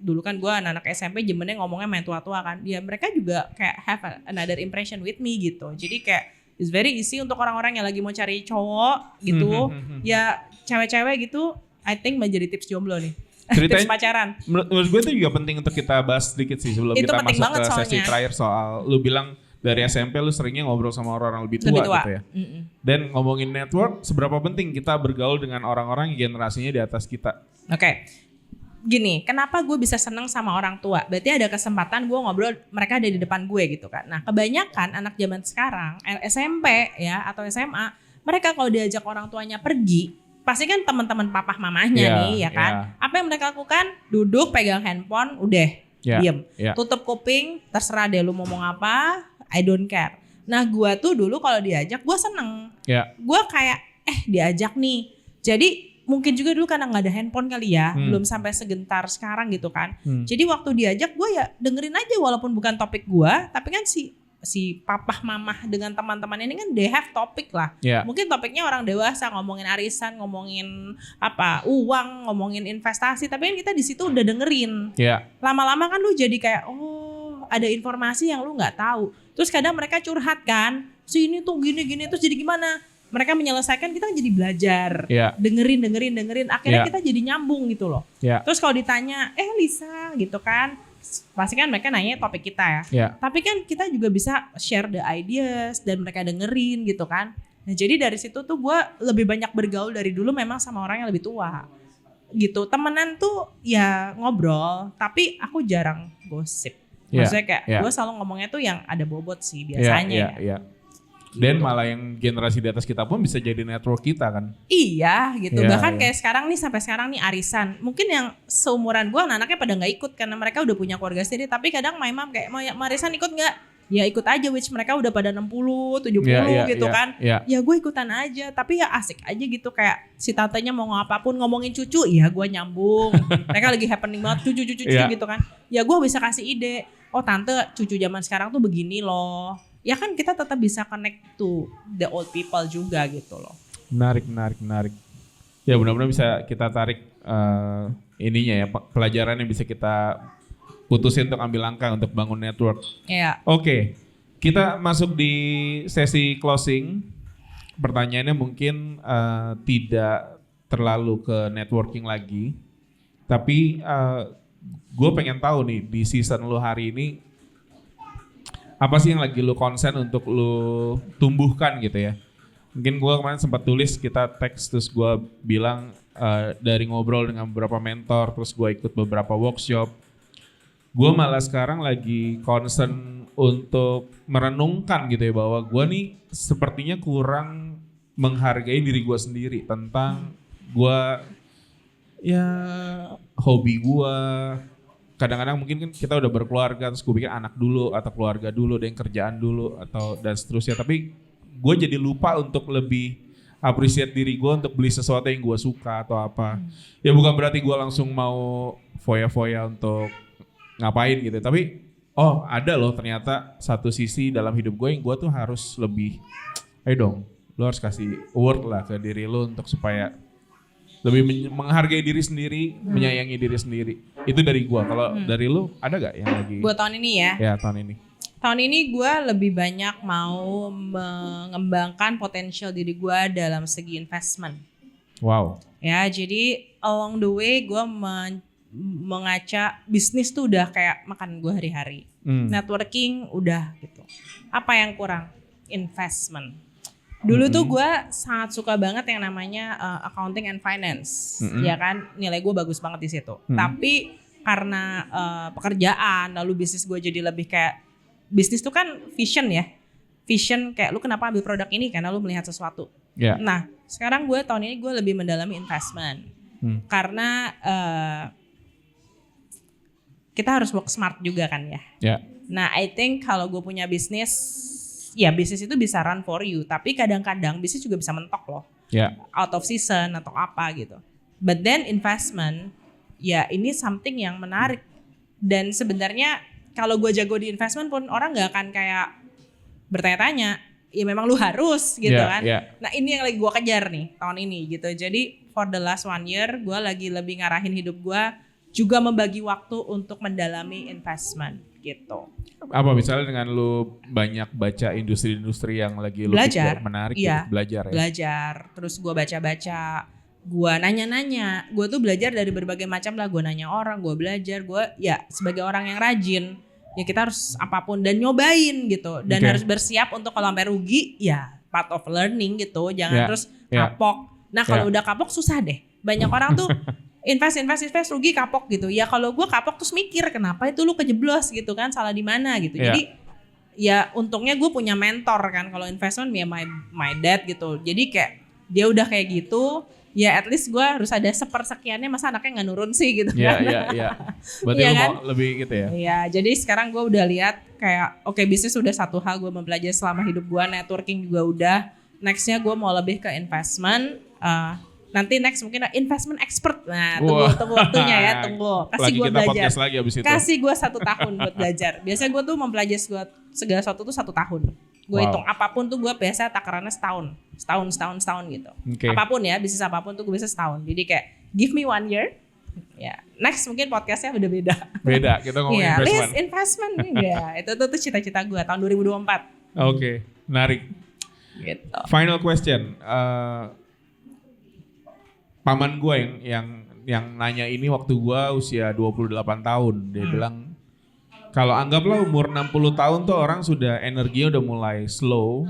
dulu kan gue anak-anak SMP jemennya ngomongnya main tua-tua kan. Ya mereka juga kayak have another impression with me gitu. Jadi kayak it's very easy untuk orang-orang yang lagi mau cari cowok gitu. Ya cewek-cewek gitu, I think menjadi tips jomblo nih. Tips pacaran. Menurut gue itu juga penting untuk kita bahas sedikit sih sebelum itu kita masuk ke soalnya. sesi terakhir soal lu bilang dari SMP lu seringnya ngobrol sama orang-orang lebih tua gitu ya. Dan ngomongin network, seberapa penting kita bergaul dengan orang-orang yang generasinya di atas kita. Oke. Gini, kenapa gue bisa seneng sama orang tua? Berarti ada kesempatan gue ngobrol, mereka ada di depan gue gitu kan. Nah kebanyakan anak zaman sekarang, SMP ya atau SMA, mereka kalau diajak orang tuanya pergi, pasti kan teman-teman papah mamahnya nih ya kan. Apa yang mereka lakukan? Duduk, pegang handphone, udah diem. Tutup kuping, terserah deh lu mau ngomong apa, I don't care. Nah gue tuh dulu kalau diajak gue seneng. Gue kayak diajak nih. Jadi mungkin juga dulu karena gak ada handphone kali ya, belum sampai segentar sekarang gitu kan. Jadi waktu diajak gue ya dengerin aja walaupun bukan topik gue, tapi kan si papah mamah dengan teman-teman ini kan they have topik lah. Mungkin topiknya orang dewasa, ngomongin arisan, ngomongin apa, uang, ngomongin investasi, tapi kan kita di situ udah dengerin. Lama-lama kan lu jadi kayak ada informasi yang lu nggak tahu. Terus kadang mereka curhat kan, ini tuh gini-gini, terus jadi gimana? Mereka menyelesaikan, kita jadi belajar, dengerin, akhirnya kita jadi nyambung gitu loh. Terus kalau ditanya, Lisa gitu kan, pasti kan mereka nanya topik kita ya. Yeah. Tapi kan kita juga bisa share the ideas dan mereka dengerin gitu kan. Nah jadi dari situ tuh gue lebih banyak bergaul dari dulu memang sama orang yang lebih tua gitu. Temenan tuh ya ngobrol, tapi aku jarang gosip. Maksudnya kayak gue selalu ngomongnya tuh yang ada bobot sih biasanya. Iya. Dan malah yang generasi di atas kita pun bisa jadi network kita kan. Iya gitu. Bahkan kayak sekarang nih, sampai sekarang nih arisan. Mungkin yang seumuran gue anak-anaknya pada gak ikut karena mereka udah punya keluarga sendiri. Tapi kadang my mom kayak mau arisan ikut gak? Ya ikut aja, which mereka udah pada 60, 70 gitu kan. Ya gue ikutan aja. Tapi ya asik aja gitu, kayak si tantenya mau apapun ngomongin cucu, ya gue nyambung. Mereka lagi happening banget cucu gitu kan. Ya gue bisa kasih ide. Oh tante, cucu zaman sekarang tuh begini loh. Ya kan kita tetap bisa connect to the old people juga gitu loh. Menarik. Ya benar-benar bisa kita tarik ininya ya, pelajaran yang bisa kita putusin untuk ambil langkah untuk bangun network. Iya. Oke, kita masuk di sesi closing. Pertanyaannya mungkin tidak terlalu ke networking lagi. Tapi gue pengen tahu nih di season lu hari ini, apa sih yang lagi lu konsen untuk lu tumbuhkan gitu ya? Mungkin gue kemarin sempat tulis, kita teks, terus gue bilang dari ngobrol dengan beberapa mentor, terus gue ikut beberapa workshop. Gue malah sekarang lagi concern untuk merenungkan gitu ya, bahwa gue nih sepertinya kurang menghargai diri gue sendiri tentang gue ya hobi gue. Kadang-kadang mungkin kan kita udah berkeluarga, terus gue pikir anak dulu atau keluarga dulu, dan kerjaan dulu atau dan seterusnya. Tapi gue jadi lupa untuk lebih appreciate diri gue untuk beli sesuatu yang gue suka atau apa. Ya bukan berarti gue langsung mau foya-foya untuk ngapain gitu. Tapi ada loh ternyata satu sisi dalam hidup gue yang gue tuh harus lebih, ayo dong, lo harus kasih award lah ke diri lo untuk supaya lebih menghargai diri sendiri, menyayangi diri sendiri. Itu dari gua. Kalau dari lu ada gak yang lagi? Gua tahun ini ya. Ya tahun ini. Tahun ini gua lebih banyak mau mengembangkan potensial diri gua dalam segi investment. Wow. Ya jadi along the way gua mengaca bisnis tuh udah kayak makan gua hari-hari. Networking udah gitu. Apa yang kurang? Investment. Dulu tuh gue sangat suka banget yang namanya accounting and finance, ya kan, nilai gue bagus banget di situ. Tapi karena pekerjaan, lalu bisnis gue jadi lebih kayak, bisnis tuh kan vision ya, vision kayak lu kenapa ambil produk ini karena lu melihat sesuatu. Nah sekarang gue tahun ini gue lebih mendalami investment, karena kita harus work smart juga kan ya. Nah I think kalau gue punya bisnis, ya bisnis itu bisa run for you, tapi kadang-kadang bisnis juga bisa mentok loh, out of season atau apa gitu. But then investment, ya ini something yang menarik. Dan sebenarnya kalau gue jago di investment pun orang nggak akan kayak bertanya-tanya. Ya memang lu harus gitu kan. Nah ini yang lagi gue kejar nih tahun ini gitu. Jadi for the last 1 year gue lagi lebih ngarahin hidup gue, juga membagi waktu untuk mendalami investment gitu. Apa misalnya dengan lu banyak baca industri-industri yang lagi lu pikir menarik, gitu, belajar ya? Belajar, terus gue baca-baca, gue nanya-nanya, gue tuh belajar dari berbagai macam lah, gue nanya orang, gue belajar, gue ya sebagai orang yang rajin, ya kita harus apapun dan nyobain gitu, dan harus bersiap untuk kalau sampai rugi, ya part of learning gitu, jangan terus kapok. Nah kalau udah kapok susah deh, banyak orang tuh invest rugi kapok gitu. Ya kalau gue kapok terus mikir kenapa itu lu kejeblos gitu kan, salah di mana gitu. Jadi ya untungnya gue punya mentor kan kalau investment, ya my dad gitu. Jadi kayak dia udah kayak gitu, ya at least gue harus ada sepersekiannya, masa anaknya nggak nurun sih gitu kan. Iya. Berarti lu mau lebih gitu ya. Iya, jadi sekarang gue udah lihat kayak oke, bisnis udah satu hal gue mempelajari selama hidup gue, networking juga udah. Nextnya gue mau lebih ke investment. Nanti next mungkin investment expert. Nah tunggu waktunya ya, tunggu. Kasih gue belajar. Kasih gue 1 tahun buat belajar. Biasanya gue tuh mempelajari segala sesuatu tuh 1 tahun. Gue hitung apapun tuh gue biasa takarannya setahun gitu. Apapun ya, bisnis apapun tuh gue bisa setahun. Jadi kayak give me 1 year. Ya, next mungkin podcastnya udah beda. Kita ngomongin investment. Ya, itu tuh cita-cita gue tahun 2024. Oke, menarik. Gitu. Final question. Paman gue yang nanya ini waktu gue usia 28 tahun. Dia bilang, Kalau anggaplah umur 60 tahun tuh orang sudah energinya udah mulai slow.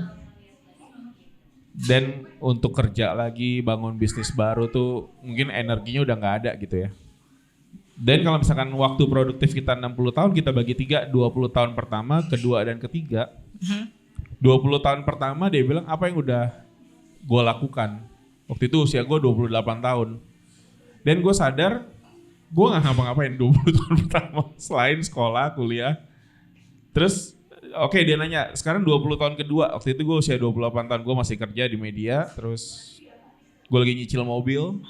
Dan untuk kerja lagi, bangun bisnis baru tuh mungkin energinya udah gak ada gitu ya. Dan kalau misalkan waktu produktif kita 60 tahun, kita bagi 3, 20 tahun pertama, kedua dan ketiga. 20 tahun pertama dia bilang apa yang udah gue lakukan. Waktu itu usia gue 28 tahun. Dan gue sadar gue gak ngapa-ngapain 20 tahun pertama selain sekolah, kuliah. Terus oke, dia nanya, sekarang 20 tahun kedua, waktu itu gue usia 28 tahun, gue masih kerja di media, terus gue lagi nyicil mobil.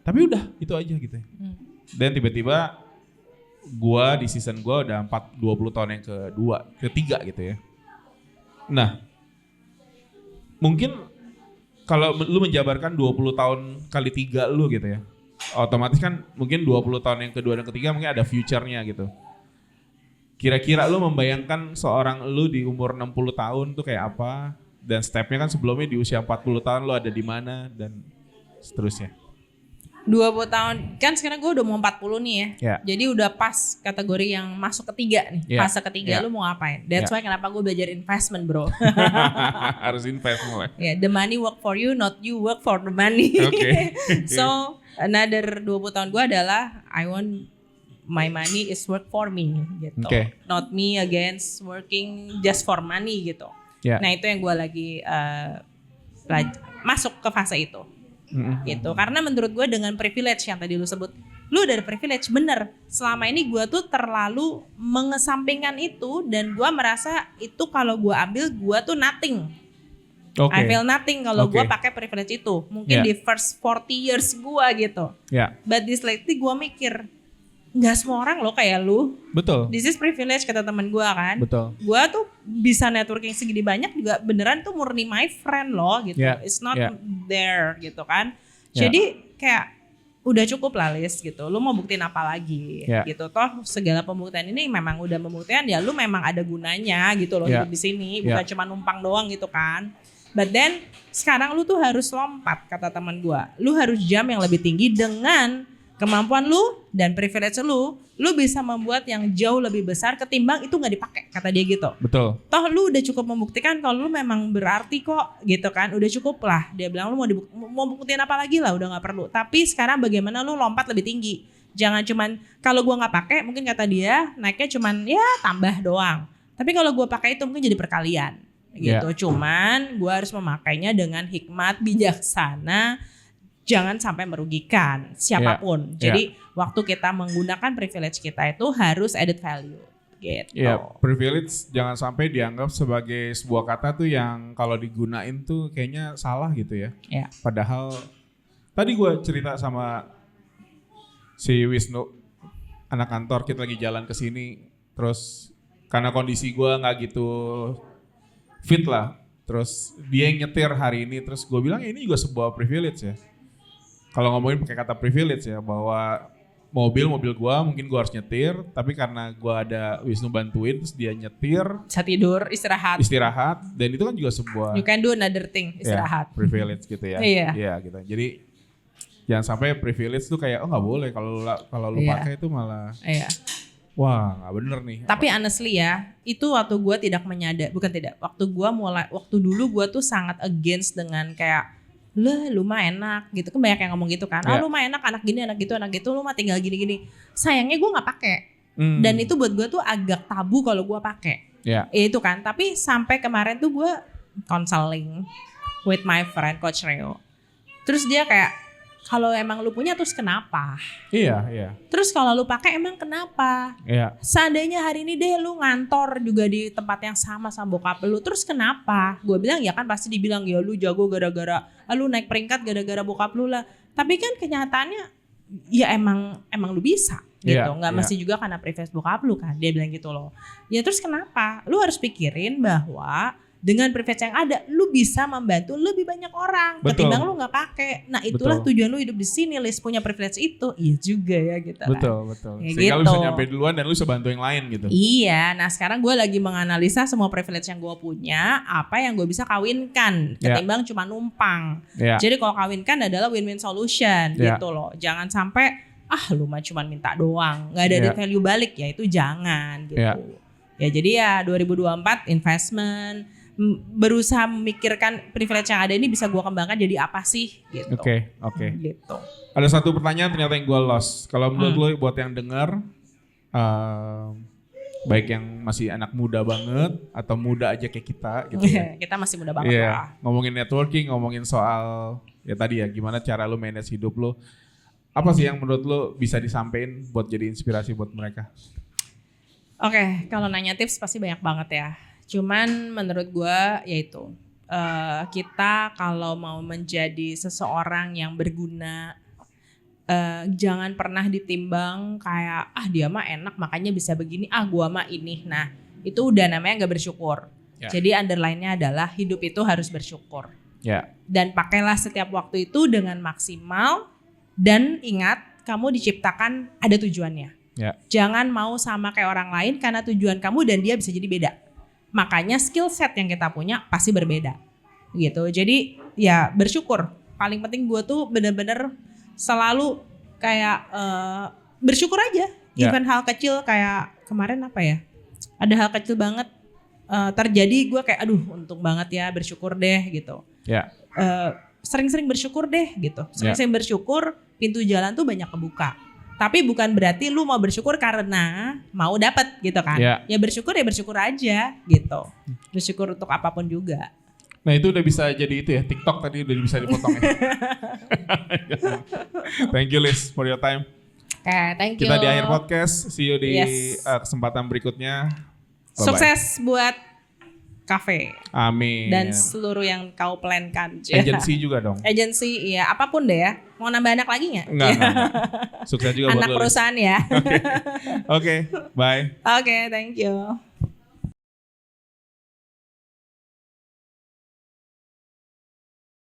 Tapi udah, itu aja gitu ya. Dan tiba-tiba gue di season gue udah 20 tahun yang ketiga gitu ya. Nah, mungkin kalau lu menjabarkan 20 tahun kali 3 lu gitu ya, otomatis kan mungkin 20 tahun yang kedua dan ketiga mungkin ada future-nya gitu. Kira-kira lu membayangkan seorang lu di umur 60 tahun tuh kayak apa? Dan stepnya kan sebelumnya di usia 40 tahun lu ada di mana dan seterusnya. 20 tahun, kan sekarang gue udah mau 40 nih ya. Yeah. Jadi udah pas kategori yang masuk ketiga nih. Yeah. Fase ketiga lu mau ngapain? That's why kenapa gue belajar investment, bro. Harus invest mulai. Yeah, the money work for you, not you work for the money. Okay. So, another 20 tahun gue adalah I want my money is work for me gitu. Okay. Not me against working just for money gitu. Yeah. Nah, itu yang gue lagi masuk ke fase itu. Gitu. Karena menurut gue dengan privilege yang tadi lu sebut, lu dari privilege, bener. Selama ini gue tuh terlalu mengesampingkan itu dan gue merasa itu kalau gue ambil gue tuh nothing. I feel nothing kalau gue pakai privilege itu. Mungkin di first 40 years gue gitu. But this lately gue mikir, nggak semua orang loh kayak lu. Betul. This is privilege kata teman gue kan. Betul. Gue tuh bisa networking segini banyak juga beneran tuh murni my friend loh gitu. It's not there gitu kan. Jadi kayak udah cukup lah Lis gitu. Lu mau buktiin apa lagi gitu. Toh segala pembuktian ini memang udah membuktikan ya lu memang ada gunanya gitu loh hidup di sini. Bukan cuma numpang doang gitu kan. But then sekarang lu tuh harus lompat kata teman gue. Lu harus jump yang lebih tinggi dengan kemampuan lu dan privilege lu bisa membuat yang jauh lebih besar ketimbang itu nggak dipakai kata dia gitu. Betul. Toh lu udah cukup membuktikan kalau lu memang berarti kok gitu kan, udah cukup lah. Dia bilang lu mau buktiin apa lagi lah, udah nggak perlu. Tapi sekarang bagaimana lu lompat lebih tinggi? Jangan cuman kalau gua nggak pakai mungkin kata dia naiknya cuman ya tambah doang. Tapi kalau gua pakai itu mungkin jadi perkalian gitu. Cuman gua harus memakainya dengan hikmat, bijaksana. Jangan sampai merugikan siapapun. Jadi waktu kita menggunakan privilege kita itu harus added value gitu. Privilege jangan sampai dianggap sebagai sebuah kata tuh yang kalau digunain tuh kayaknya salah gitu ya. Padahal tadi gue cerita sama si Wisnu, anak kantor, kita lagi jalan ke sini, terus karena kondisi gue nggak gitu fit lah, terus dia yang nyetir hari ini, terus gue bilang ini juga sebuah privilege ya. Kalau ngomongin pakai kata privilege ya, bahwa mobil gua mungkin gua harus nyetir, tapi karena gua ada Wisnu bantuin terus dia nyetir, bisa tidur, istirahat, dan itu kan juga sebuah you can do another thing, istirahat. Privilege gitu ya. Iya gitu. Jadi jangan sampai privilege tuh kayak nggak boleh kalau lu pakai itu malah wah nggak bener nih. Tapi honestly ya, itu waktu gua tidak menyadar, waktu dulu gua tuh sangat against dengan kayak lu mah enak gitu kan, banyak yang ngomong gitu kan. Lu mah enak, anak gini, anak gitu, lu mah tinggal gini-gini. Sayangnya gue nggak pakai. Dan itu buat gue tuh agak tabu kalau gue pakai. Itu kan. Tapi sampai kemarin tuh gue counseling with my friend Coach Reo. Terus dia kayak, kalau emang lu punya terus kenapa? Iya. Terus kalau lu pakai emang kenapa? Seandainya hari ini deh lu ngantor juga di tempat yang sama bokap lu, terus kenapa? Gue bilang ya kan pasti dibilang ya lu jago gara-gara lu naik peringkat gara-gara bokap lu lah. Tapi kan kenyataannya ya emang lu bisa gitu. Nggak mesti juga karena privilege bokap lu kan. Dia bilang gitu loh. Ya terus kenapa? Lu harus pikirin bahwa dengan privilege yang ada, lu bisa membantu lebih banyak orang ketimbang lu nggak pakai. Nah itulah tujuan lu hidup di sini, Lis, punya privilege itu. Iya juga ya gitu. Betul. Ya sehingga gitu. Lu bisa nyampe duluan dan lu bisa bantu yang lain gitu. Iya. Nah sekarang gue lagi menganalisa semua privilege yang gue punya, apa yang gue bisa kawinkan ketimbang cuma numpang. Jadi kalau kawinkan adalah win-win solution gitu loh. Jangan sampai lu mah cuman minta doang, nggak ada value balik ya, itu jangan gitu. Ya jadi ya 2024 investment, berusaha memikirkan privilege yang ada ini bisa gue kembangkan jadi apa sih gitu. Oke. Gitu. Ada satu pertanyaan ternyata yang gue lost. Kalau menurut lo buat yang dengar, baik yang masih anak muda banget atau muda aja kayak kita gitu ya. Kita masih muda banget lah. Ngomongin networking, ngomongin soal ya tadi ya gimana cara lo manage hidup lo. Apa sih yang menurut lo bisa disampaikan buat jadi inspirasi buat mereka? Oke, kalau nanya tips pasti banyak banget ya. Cuman menurut gue yaitu kita kalau mau menjadi seseorang yang berguna, jangan pernah ditimbang kayak dia mah enak makanya bisa begini, gua mah ini. Nah itu udah namanya gak bersyukur. Jadi underline-nya adalah hidup itu harus bersyukur. Dan pakailah setiap waktu itu dengan maksimal. Dan ingat kamu diciptakan ada tujuannya. Jangan mau sama kayak orang lain karena tujuan kamu dan dia bisa jadi beda. Makanya skill set yang kita punya pasti berbeda gitu. Jadi ya bersyukur. Paling penting gue tuh bener-bener selalu kayak bersyukur aja. Even hal kecil kayak kemarin apa ya, ada hal kecil banget terjadi, gue kayak untung banget ya, bersyukur deh gitu. Sering-sering bersyukur deh gitu. Sering-sering bersyukur, pintu jalan tuh banyak kebuka. Tapi bukan berarti lu mau bersyukur karena mau dapet gitu kan. Ya bersyukur aja gitu. Bersyukur untuk apapun juga. Nah itu udah bisa jadi itu ya, TikTok tadi udah bisa dipotong ya. Thank you Liz for your time. Thank you. Kita di akhir podcast, see you di kesempatan berikutnya. Bye-bye. Sukses buat cafe. Amin. Dan seluruh yang kau plankan. Agency juga dong. Agency, iya apapun deh ya. Mau nambah anak lagi gak? Enggak. Sukses juga buat anak perusahaan ya. Oke, bye. Oke, thank you.